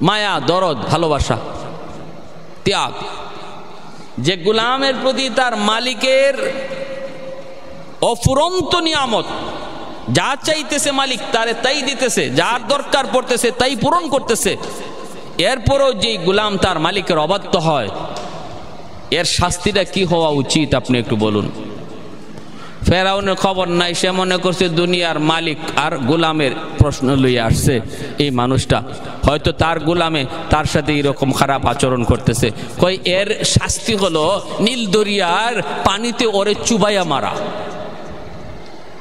মায়া, দরদ, ভালোবাসা, ত্যাগ, যে গোলামের প্রতি তার মালিকের অফুরন্ত নিয়ামত, যা চাইতেছে মালিক তারে তাই দিতেছে, যার দরকার পড়তেছে তাই পূরণ করতেছে, এরপরও যে গোলাম তার মালিকের অবাধ্য হয়, এর শাস্তিটা কি হওয়া উচিত আপনি একটু বলুন। ফেরাউনের খবর নাই, সে মনে করছে দুনিয়ার মালিক আর গোলামের প্রশ্ন লইয়া আসছে এই মানুষটা, হয়তো তার গোলামে তার সাথে এরকম খারাপ আচরণ করতেছে। কই, এর শাস্তি হলো নীল দরিয়ার পানিতে ওরে চুবাইয়া মারা।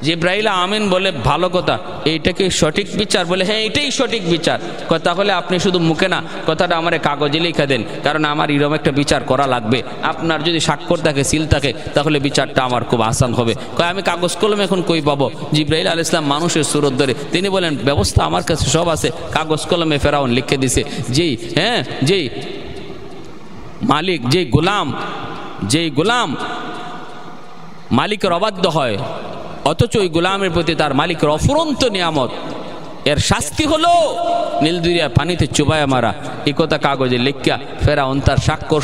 জিবরাইল আমিন বলে, ভালো কথা, এইটাকে সঠিক বিচার? বলে, হ্যাঁ, এটাই সঠিক বিচার। কথা হলে আপনি শুধু মুখে না, কথাটা আমার কাগজে লিখে দেন, কারণ আমার এরকম একটা বিচার করা লাগবে। আপনার যদি স্বাক্ষর থাকে, সিল থাকে, তাহলে বিচারটা আমার খুব আসান হবে। কয়, আমি কাগজ কলম এখন কই পাবো? জিবরাইল আলাইহিস সালাম মানুষের সুরত ধরে তিনি বলেন, ব্যবস্থা আমার কাছে সব আছে, কাগজ কলমে ফেরাউন লিখে দিছে। যেই মালিক, যেই গোলাম মালিকের অবাধ্য হয়, অথচ ওই গোলামের প্রতি তার মালিকের অফুরন্ত নিয়ামত, এর শাস্তি হলো নীল দরিয়া পানিতে চুবাইয়া মারা। এই কথা কাগজে লিখিয়া ফেরাউন তার স্বাক্ষর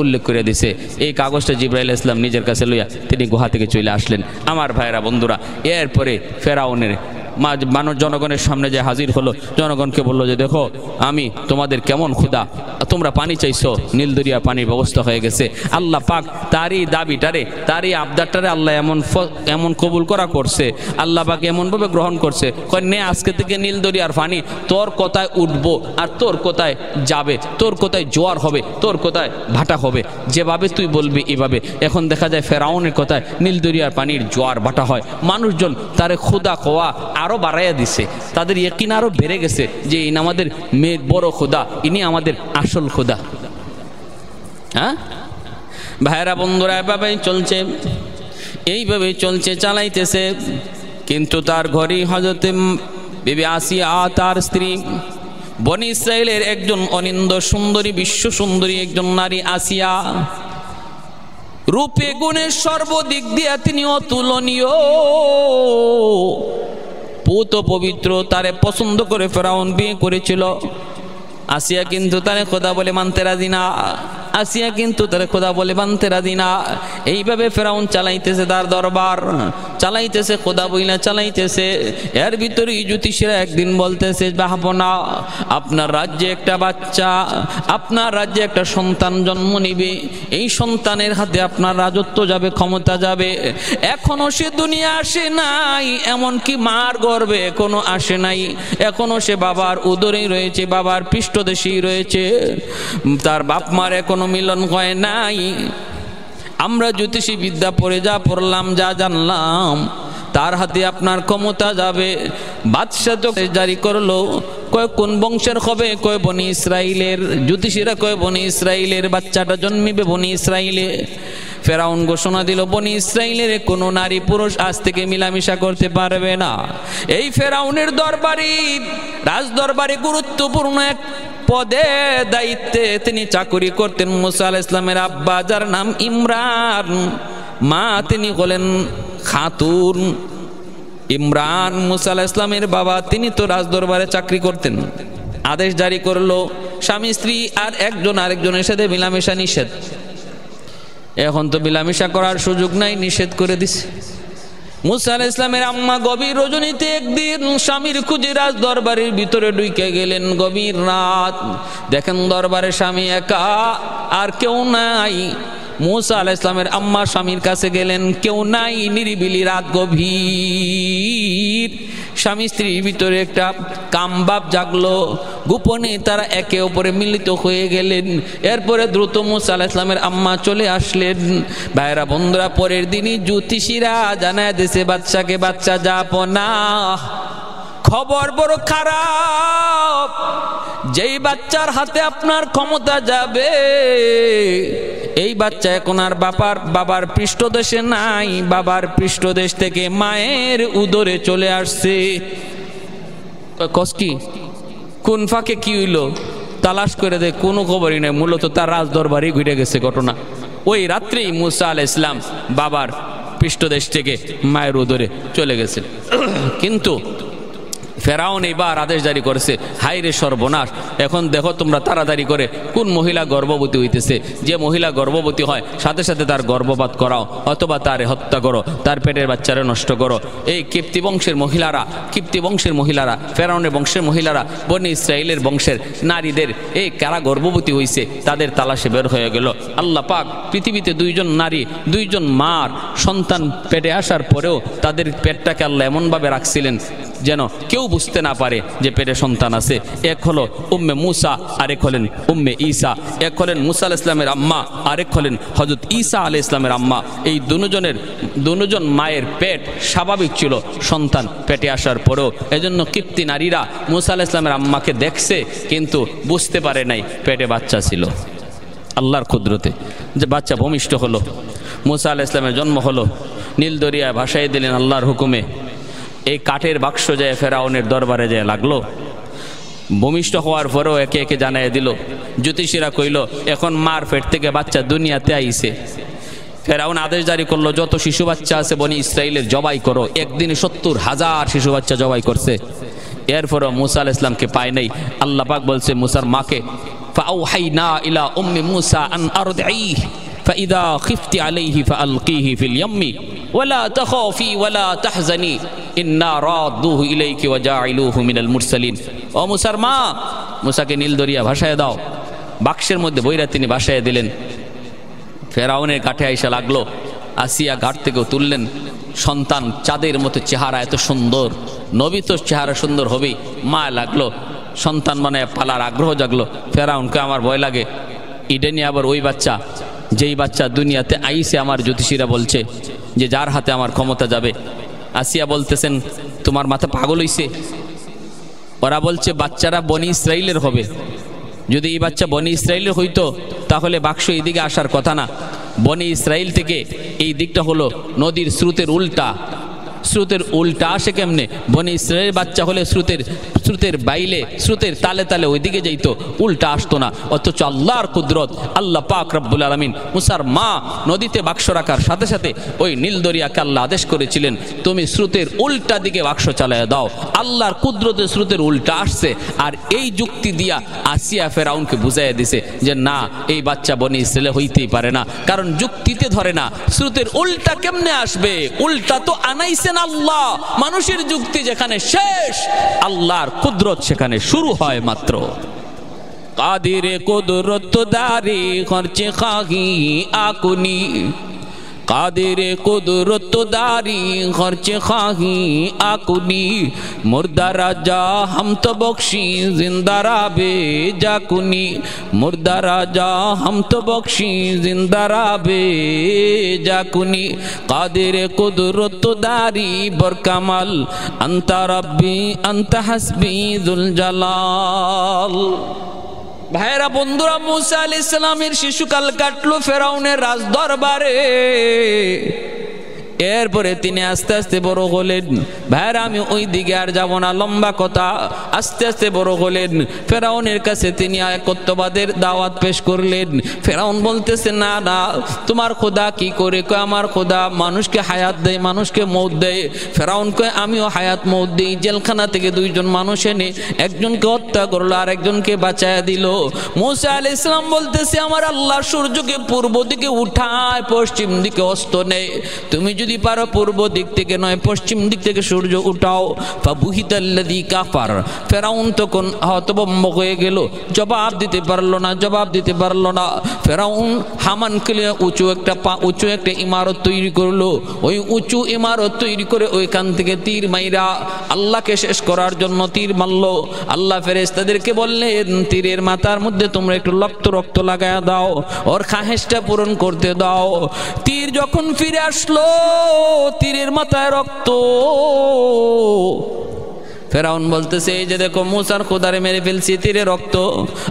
উল্লেখ করে দিছে। এই কাগজটা জিবরাইল আলাইহিস সালাম নিজের কাছে লইয়া তিনি গুহা থেকে চলে আসলেন। আমার ভাইরা, বন্ধুরা, এরপরে ফেরাউনের মানুষ জনগণের সামনে যে হাজির হলো, জনগণকে বললো যে, দেখো আমি তোমাদের কেমন ক্ষুধা, তোমরা পানি চাইছো, নীল দরিয়া পানির ব্যবস্থা হয়ে গেছে। আল্লাহ পাক তারই দাবিটারে, তারই আবদারটারে আল্লাহ এমন কবুল করা করছে, আল্লাহ পাক এমনভাবে গ্রহণ করছে। কয়, নে আজকে থেকে নীল দরিয়ার পানি তোর কোথায় উঠবো আর তোর কোথায় যাবে, তোর কোথায় জোয়ার হবে, তোর কোথায় ভাটা হবে, যেভাবে তুই বলবি এভাবে। এখন দেখা যায় ফেরাউনের কথায় নীল দরিয়ার পানির জোয়ার ভাটা হয়। মানুষজন তারে ক্ষুধা খোয়া আরো বাড়াইয়া দিছে, তাদের ইয়াকিন আরো বেড়ে গেছে যে ইনি আমাদের বড় খোদা, ইনি আমাদের আসল খোদা। হ্যাঁ ভাইরা, বন্ধুরা, এভাবেই চলছে, এইভাবেই চলছে, চালাইতেছে। কিন্তু তার ঘরে হযরত বিবি আসিয়া, তার স্ত্রী, বনি ইসরাইলের একজন অনিন্দ্য সুন্দরী, বিশ্ব সুন্দরী একজন নারী আসিয়া, রূপে গুণে সর্বদিক দিয়া তিনি অতুলনীয়, পুত পবিত্র, তারে পছন্দ করে ফেরাউন বিয়ে করেছিল। আসিয়া কিন্তু তারে খোদা বলে মানতে রাজি না। আসিয়া কিন্তু তার খোদা বলে বানতে রাজি না। এইভাবে ফেরাউন চালাইতেছে তার দরবার, চালাইতেছে খোদা বইলা চালাইতেছে। এর ভিতরে জ্যোতিষীরা একদিন বলতেছে জাহাপনা, আপনার রাজ্যে একটা বাচ্চা, আপনার রাজ্যে একটা সন্তান জন্ম নিবে, এই সন্তানের হাতে আপনার রাজত্ব যাবে, ক্ষমতা যাবে। এখনো সে দুনিয়া আসে নাই, এমনকি মার গর্ভে এখনো আসে নাই, এখনো সে বাবার উদরেই রয়েছে, বাবার পৃষ্ঠদেশেই রয়েছে, তার বাপ মার এখনো মিলন হয় নাই। আমরা জ্যোতিষী বিদ্যা পড়ে যা পড়লাম, যা জানলাম, তার হাতে আপনার ক্ষমতা যাবে। বাদশা তো জারি করলো, কয় কোন বংশের হবে, কয় বনি ইসরাইলের। জ্যোতিষীরা কয় বনি ইসরাইলের, বাচ্চাটা জন্মিবে বনি ইসরাইলে। ফেরাউন ঘোষণা দিল বনি ইসরাইলের কোনো নারী পুরুষ আজ থেকে মিলামিশা করতে পারবে না। এই ফেরাউনের দরবারি, রাজদরবারে গুরুত্বপূর্ণ এক পদে দায়িত্বে তিনি চাকরি করতেন মুসা আলাইহিস সালামের আব্বা, যার নাম ইমরান, মা তিনি হলেন খাতুন। ইমরান মুসা আলাইহিস সালামের বাবা, তিনি তো রাজদরবারে চাকরি করতেন। আদেশ জারি করলো স্বামী স্ত্রী আর একজন আরেকজনের সাথে মিলামেশা নিষেধ। এখন তো মিলামেশা করার সুযোগ নাই, নিষেধ করে দিছে। মুসা আলাইহিস সালামের আম্মা গভীর রজনীতে একদিন স্বামীর খুঁজে রাজ দরবারের ভিতরে ঢুকে গেলেন। গভীর রাত, দেখেন দরবারে স্বামী একা, আর কেউ নাই। মুসা আলাইহিস সালামের আম্মা স্বামীর কাছে গেলেন, কেউ নাই, নিরিবিলি রাত, গভীর। স্বামী স্ত্রীর ভিতরে একটা কামভাব জাগলো, গোপনে তারা একে অপরে মিলিত হয়ে গেলেন। এরপরে দ্রুত মুসা আলাইহিস সালামের আম্মা চলে আসলেন। ভাইরা বন্ধুরা, পরের দিনই জ্যোতিষীরা জানায় দিয়েছে বাচ্চাকে, বাচ্চা যাপনা। খবর বড় খারাপ, যেই বাচ্চার হাতে আপনার ক্ষমতা যাবে, এই বাচ্চা এখন আর বাবার পৃষ্ঠদেশে নাই, বাবার পৃষ্ঠদেশ থেকে মায়ের উদরে চলে আসছে। কসকি কোন ফাঁকে কি হইলো তালাশ করে দেয়, কোনো খবরই নেই। মূলত তার রাজদরবারে ঘুরে গেছে ঘটনা। ওই রাত্রেই মুসা আলাইহিস সালাম বাবার পৃষ্ঠদেশ থেকে মায়ের উদরে চলে গেছেন। কিন্তু ফেরাউন এবার আদেশ জারি করেছে, হাইরে সর্বনাশ, এখন দেখো তোমরা তাড়াতাড়ি করে কোন মহিলা গর্ভবতী হইতেছে, যে মহিলা গর্ভবতী হয় সাথে সাথে তার গর্ভপাত করাও, অথবা তারে হত্যা করো, তার পেটের বাচ্চারে নষ্ট করো। এই কিপ্তি বংশের মহিলারা, ফেরাউনের বংশের মহিলারা, বনি ইসরাইলের বংশের নারীদের এই কারা গর্ভবতী হইছে তাদের তালাশে বের হয়ে গেল। আল্লাহ পাক পৃথিবীতে দুইজন নারী, দুইজন মার সন্তান পেটে আসার পরেও তাদের পেটটাকে আল্লাহ এমনভাবে রাখছিলেন যেন কেউ বুঝতে না পারে যে পেটে সন্তান আছে। এক হলো উম্মে মুসা, আরেক হলেন উম্মে ঈসা। এক হলেন মুসা আলাইহিস সালামের আম্মা, আরেক হলেন হযরত ঈসা আলাইহিস সালামের আম্মা। এই দুজন মায়ের পেট স্বাভাবিক ছিল সন্তান পেটে আসার পরেও। এজন্য কিপ্তি নারীরা মুসা আলাইহিস সালামের আম্মাকে দেখছে, কিন্তু বুঝতে পারে নাই পেটে বাচ্চা ছিল। আল্লাহর কুদরতে যে বাচ্চা ভূমিষ্ঠ হলো, মুসা আলাইহিস সালামের জন্ম হলো, নীল দরিয়ায় ভাসাই দিলেন আল্লাহর হুকুমে। এই কাঠের বাক্স যায় ফেরাউনের দরবারে যায় লাগলো। ভূমিষ্ঠ হওয়ার পরেও একে একে জানাই দিল। জ্যোতিষীরা কইল এখন মার পেট থেকে বাচ্চা দুনিয়াতে আইছে। ফেরাউন আদেশ জারি করলো, যত শিশু বাচ্চা আছে বনি ইসরাইলের জবাই করো। একদিনে 70,000 শিশু বাচ্চা জবাই করছে। এরপরও মুসা আলাইহিস সালামকে পায় নাই। আল্লাহ পাক বলছে মুসার মাকে, ফাআউহাইনা ইলা উম্মি মুসা আন আরদিহি ফাইদা খিফতি আলাইহি ফাআলকিহি ফিল ইয়াম্মি ওয়ালা তাখাফি ওয়ালা তাহজানি ইন্না রাদুহু ইলাইকি ওয়া জাইলুহু মিনাল মুরসালিন। ও মুসার মা, মুসাকে নীল দরিয়া ভাসায় দাও। বাক্সের মধ্যে বইরা তিনি ভাসায় দিলেন। ফেরাউনের কাঠে আইসা লাগলো। আসিয়া ঘাট থেকেও তুললেন। সন্তান চাঁদের মতো চেহারা, এত সুন্দর, নবী তো চেহারা সুন্দর হবেই। মা লাগলো, সন্তান মানে পালার আগ্রহ জাগলো। ফেরাউনকে আমার ভয় লাগে, ইডেনে আবার ওই বাচ্চা, যেই বাচ্চা দুনিয়াতে আইসে আমার জ্যোতিষীরা বলছে যে যার হাতে আমার ক্ষমতা যাবে। আসিয়া বলতেছেন তোমার মাথা পাগল হইছে? ওরা বলছে বাচ্চারা বনি ইসরাইলের হবে। যদি এই বাচ্চা বনি ইসরাইলের হইতো তাহলে বাক্স এইদিকে আসার কথা না। বনি ইসরাইল থেকে এই দিকটা হলো নদীর স্রোতের উল্টা, স্রোতের উল্টা আসে কেমনে? বনি ইসরায়েলের বাচ্চা হলে স্রোতের বাইলে স্রোতের তালে তালে ওইদিকে যাইতো, উল্টা আসতো না। অথচ আল্লাহর কুদরত, আল্লাহ পাক রব্বুল আলামিন মুসার মা নদীতে বাক্স রাখার সাথে সাথে ওই নীল দরিয়াকে আল্লাহ আদেশ করেছিলেন, তুমি স্রোতের উল্টা দিকে বাক্স চালায় দাও। আল্লাহর কুদরতে স্রোতের উল্টা আসছে। আর এই যুক্তি দিয়া আসিয়া ফেরাউনকে বুঝাইয়া দিছে যে না, এই বাচ্চা বনি ইসরায়েল হইতেই পারে না, কারণ যুক্তিতে ধরে না। স্রোতের উল্টা কেমনে আসবে? উল্টা তো আনাইছেন আল্লাহ। মানুষের যুক্তি যেখানে শেষ, আল্লাহর কুদরত সেখানে শুরু হয় মাত্র। কাদিরে কুদরত দারি খরচে খাহি আকুনি, কাদিরে কুদরত দারি খরচে খাহি আকুনি, মুর্দা রাজা হাম তো বখশি জিন্দা রাবে জাকুনি, মুর্দা রাজা হাম তো বখশি জিন্দা রাবে জাকুনি, কাদিরে কুদরত দারি বরকামাল আন্তা রব্বি আন্তা হাসবি যুল জালাল। ভাইরা বন্ধুরা, মুসা আলাইহিস সালামের শিশুকাল কাটলো ফেরাউনের রাজ দরবারে। এরপরে তিনি আস্তে আস্তে বড় হলেন। ভাইরা আমি ওই দিকে আর যাব না, লম্বা কথা। আস্তে আস্তে বড় হলেন। ফেরাউনের কাছে তিনি একত্ববাদের দাওয়াত পেশ করলেন। ফেরাউন বলতেছে না না, তোমার খোদা কি করে? কয় আমার খোদা মানুষকে হায়াত দেয়, মানুষকে মৌত দেয়। ফেরাউন কয় আমিও হায়াত মৌত দিই। জেলখানা থেকে দুইজন মানুষ এনে একজনকে হত্যা করলো আর একজনকে বাঁচায়া দিল। মুসা আলাইহিস সালাম বলতেছে আমার আল্লাহ সূর্যকে পূর্ব দিকে উঠায়, পশ্চিম দিকে অস্ত নেয়। তুমি যদি পারো পূর্ব দিক থেকে নয় পশ্চিম দিক থেকে সূর্য উঠাও। ফাবুহিতাল্লাযী কাফার, ফেরাউন তখন হতভম্ব হয়ে গেল, জবাব দিতে পারলো না, জবাব দিতে পারলো না। ফেরাউন হামানকে উঁচু একটা ইমারত তৈরি করলো। ওই উঁচু ইমারত তৈরি করে ওইখান থেকে তীর মাইরা আল্লাহকে শেষ করার জন্য তীর মারলো। আল্লাহ ফেরেশতাদেরকে বললেন তীরের মাথার মধ্যে তোমরা একটু রক্ত লাগায়া দাও, ওর খাহেসটা পূরণ করতে দাও। তীর যখন ফিরে আসলো, তীরের মাথায় রক্ত। ফেরাউন বলতেছে এই যে দেখো মুসার খোদারে মেরে ফেলছি, তীরে রক্ত।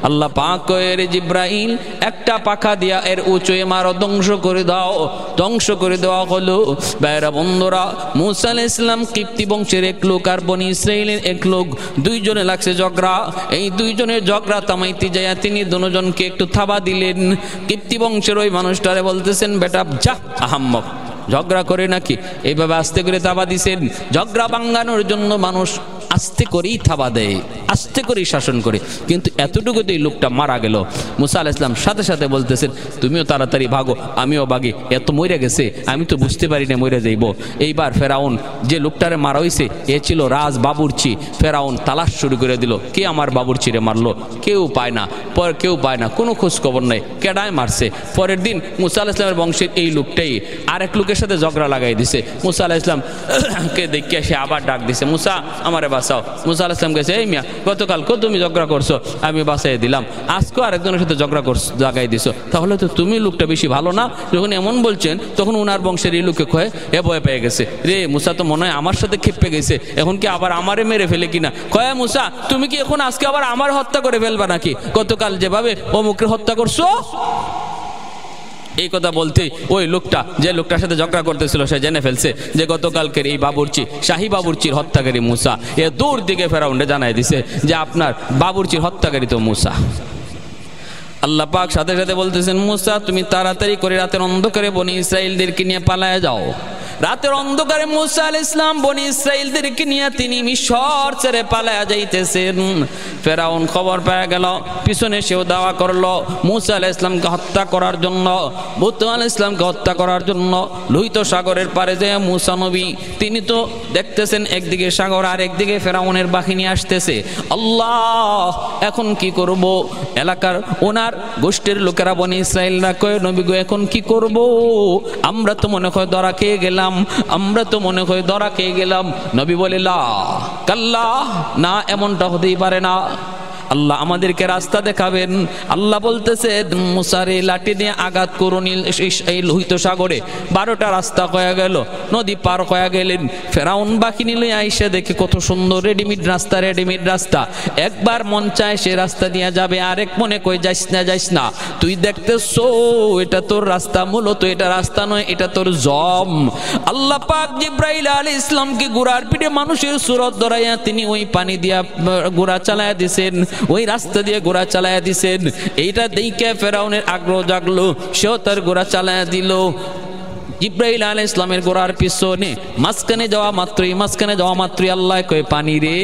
আল্লাহ পাক কয়ে রে জিব্রাইল, একটা পাখা দিয়া এর উঁচু ইমারত ধ্বংস করে দাও। ধ্বংস করে দেওয়া হলো। ভাইরা বন্ধুরা, মুসা আলাইহিস সালাম কিপ্তি বংশের এক লোক আর বনি ইসরাইলের এক লোক, দুইজনে লাগছে ঝগড়া। এই দুইজনের ঝগড়া থামাইতে যাইয়া তিনি দুজনকে একটু থাবা দিলেন। কিপ্তি বংশের ওই মানুষটারে বলতেছেন বেটা যা আহাম্মক, ঝগড়া করে নাকি? এইভাবে আস্তে করে থাবা দিছেন। ঝগড়া ভাঙানোর জন্য মানুষ আস্তে করেই থাবা দেয়, আস্তে করেই শাসন করে। কিন্তু এতটুকুতেই লোকটা মারা গেল। মুসা আলাইহিস সালাম সাথে সাথে বলতেছেন তুমিও তাড়াতাড়ি ভাগো, আমিও ভাগি, এত মরে গেছে আমি তো বুঝতে পারি না মরে যাইব। এইবার ফেরাউন যে লোকটারে মারা হয়েছে এ ছিল রাজ বাবুর্চি। ফেরাউন তালাশ শুরু করে দিল, কে আমার বাবুর্চিরে মারলো? কেউ পায় না, কেউ পায় না, কোনো খোঁজ খবর নেই কেডায় মারছে। পরের দিন মুসা আলাইহিস সালামের বংশের এই লোকটাই আরেক লোকের সাথে ঝগড়া লাগাই দিছে। মুসা আলাইহিস সালাম কে দেখে সে আবার ডাক দিছে, মুসা আমারে বাঁচাও। মুসা আলাইহিস সালাম গেছে, এই মিয়া গতকালকেও তুমি ঝগড়া করছো, আমি বাঁচাই দিলাম, আজকেও আরেকজনের সাথে ঝগড়া লাগাই দিছো, তাহলে তো তুমি লোকটা বেশি ভালো না? যখন এমন বলছেন তখন উনার বংশের এই লোকে কয়ে এ ভয় পেয়ে গেছে, রে মুসা তো মনে হয় আমার সাথে খেপে গেছে, এখন কি আবার আমারে মেরে ফেলে কিনা। কয়ে মুসা তুমি কি এখন আজকে আবার আমার হত্যা করে ফেলবা নাকি? গতকাল যেভাবে অমুককে হত্যা করছো। এই কথা বলতে ওই লোকটা যে লোকটার সাথে ঝগড়া করতেছিল সে জেনে ফেলছে যে গতকালকের এই বাবুর্চি, শাহী বাবুর্চির হত্যাকারী মুসা। এ দূর দিকে ফেরাউন্ডে জানাই দিছে যে আপনার বাবুর্চির হত্যাকারী তো মুসা। আল্লাহ পাক সাথে সাথে বলতেছেন মুসা তুমি তাড়াতাড়ি করে রাতের অন্ধকারে বনি ইসরাইলদেরকে নিয়ে পালায় যাও। রাতের অন্ধকারে মুসা আলাইহিস সালাম বনি ইসরাইলদেরকে নিয়ে তিনি মিশর ছেড়ে পালায়া যাইতেছেন। ফেরাউন খবর পেয়ে গেল, পিছনে সেও দাওয়া করলো মুসা আলাইহিস সালামকে হত্যা করার জন্য, মুসা আলাইহিস সালামকে হত্যা করার জন্য। লোহিত সাগরের পারে যে মুসা নবী তিনি তো দেখতেছেন একদিকে সাগর আর একদিকে ফেরাউনের বাহিনী আসতেছে। আল্লাহ এখন কি করব? এলাকার ওনার গোষ্ঠীর লোকেরা বনি ইসরাইলরা কয় নবী গো এখন কি করব? আমরা তো মনে হয় ধরা খেয়ে গেলাম, আমরা তো মনে হয় ধরা খেয়ে গেলাম। নবী বলে লা কাল্লা, না এমনটা হতেই পারে না। আল্লাহ আমাদেরকে রাস্তা দেখাবেন। আল্লাহ বলতেছে মুসারে লাঠি দিয়ে আঘাত করুন এই লোহিত সাগরে। 12টা রাস্তা কয়া গেল, নদী পার কয়া গেলেন। ফেরাউন বাহিনী লইয়া আইসা দেখে কত সুন্দর রেডিমেড রাস্তা। একবার মন চায় সে রাস্তা দিয়ে যাবে, আরেক মনে কই যাইস না, তুই দেখতেছো এটা তোর রাস্তা, মূলত এটা রাস্তা নয়, এটা তোর জম। আল্লাহ পাক জিব্রাইল আলাইহিস সালামকে ঘোড়ার পিঠে মানুষের সুরত ধরাইয়া তিনি ওই পানি দিয়া ঘোড়া চালায়া দিছেন, ওই রাস্তা দিয়ে ঘোড়া চালায়া দিছেন। এইটা দেখে ফেরাউনের আগ্রহ জাগলো, সেও তার ঘোড়া চালায়া দিল। জিব্রাইল আলাইহিস সালামের ঘোড়ার পিছনে মাঝখানে যাওয়া মাত্রই আল্লাহ কয় পানি রে,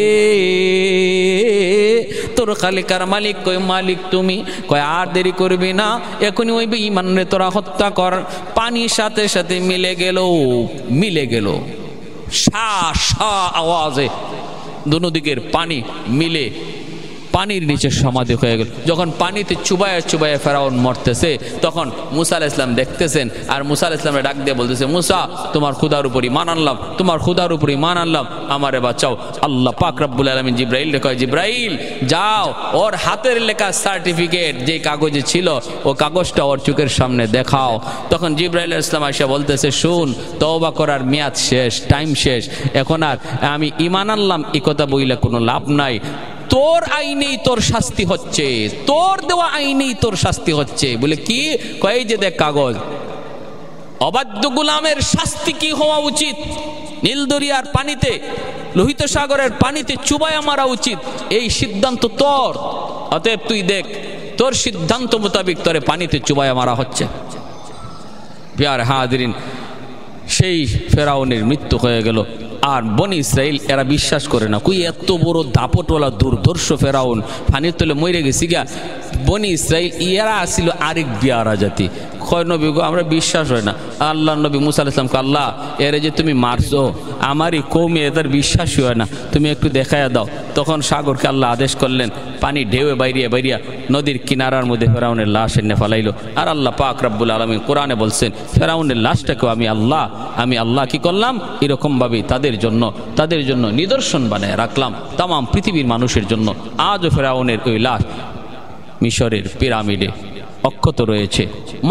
তোর খালিকার মালিক কয় মালিক তুমি, কয় আর দেরি করবি না, এখনই ওই বেঈমান রে তোরা হত্যা কর। পানির সাথে সাথে মিলে গেল শা আওয়াজে দুদিকের পানি মিলে পানির নিচে সমাধি হয়ে গেল। যখন পানিতে চুবায়া ফেরাউন মরতেছে, তখন মুসা আলাইহিস সালাম দেখতেছেন, আর মুসা আলাইহিস সালামের ডাক দিয়ে বলতেছে, মুসা তোমার খুদার উপরই মান আনলাম, আমারে বাঁচাও। আল্লাহ পাক রব্বুল আলামিন জিব্রাইল রে কয়, জিব্রাইল যাও, ওর হাতের লেখা সার্টিফিকেট যে কাগজে ছিল ও কাগজটা ওর চোখের সামনে দেখাও। তখন জিব্রাইল আলাইহিস সালাম এসে বলতেছে, শুন, তওবা করার মেয়াদ শেষ, টাইম শেষ, এখন আর আমি ঈমান আনলাম এই কথা বইলে কোনো লাভ নাই। তোর আইনেই তোর শাস্তি হচ্ছে, তোর দেওয়া আইনেই তোর শাস্তি হচ্ছে। বলে কি? কয় যে দেখ কাগজ। অবাধ্য গোলামের শাস্তি কি হওয়া উচিত? নীল দরিয়ার পানিতে, লোহিত সাগরের পানিতে চুবায়া মারা উচিত, এই সিদ্ধান্ত তোর। অতএব তুই দেখ, তোর সিদ্ধান্ত মোতাবেক তোরে পানিতে চুবায়া মারা হচ্ছে। প্রিয় হাজিরিন, সেই ফেরাউনের মৃত্যু হয়ে গেল। আর বনি ইসরাইল এরা বিশ্বাস করে না, কই এত বড় দাপটওয়ালা দুর্ধর্ষ ফেরাউন পানির তলে মরে গেছি গা। বনি ইসরাইল এরা আসছিল আরেক বিয়ারা জাতি। কয় নবী গো, আমরা বিশ্বাস হয় না। আল্লাহ নবী মুসা আলাইহিস সালাম, আল্লাহ এরে যে তুমি মারছো, আমারই কৌমে এদের বিশ্বাসই হয় না, তুমি একটু দেখাইয়া দাও। তখন সাগরকে আল্লাহ আদেশ করলেন, পানি ঢেউয়ে বাইরিয়া নদীর কিনারার মধ্যে ফেরাউনের লাশ এনে ফেলাইলো। আর আল্লাহ পাক রব্বুল আলামিন কোরআনে বলছেন, ফেরাউনের লাশটাকেও আমি আল্লাহ কি করলাম, এরকমভাবেই তাদের জন্য নিদর্শন বানায় রাখলাম তামাম পৃথিবীর মানুষের জন্য। আজও ফেরাউনের ওই লাশ মিশরের পিরামিডে অক্ষত রয়েছে,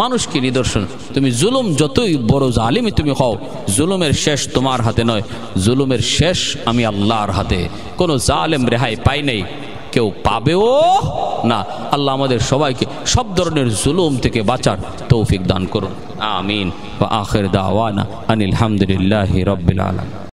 মানুষকে নিদর্শন। তুমি জুলুম যতই বড় জালিমি তুমি হও, জুলুমের শেষ তোমার হাতে নয়, জুলুমের শেষ আমি আল্লাহর হাতে। কোনো জালেম রেহাই পাই নাই, কেউ পাবেও না। আল্লাহ আমাদের সবাইকে সব ধরনের জুলুম থেকে বাঁচার তৌফিক দান করুন, আমিন। ওয়া আখির দাওয়ানা আনিল হামদুলিল্লাহি রাব্বিল আলামিন।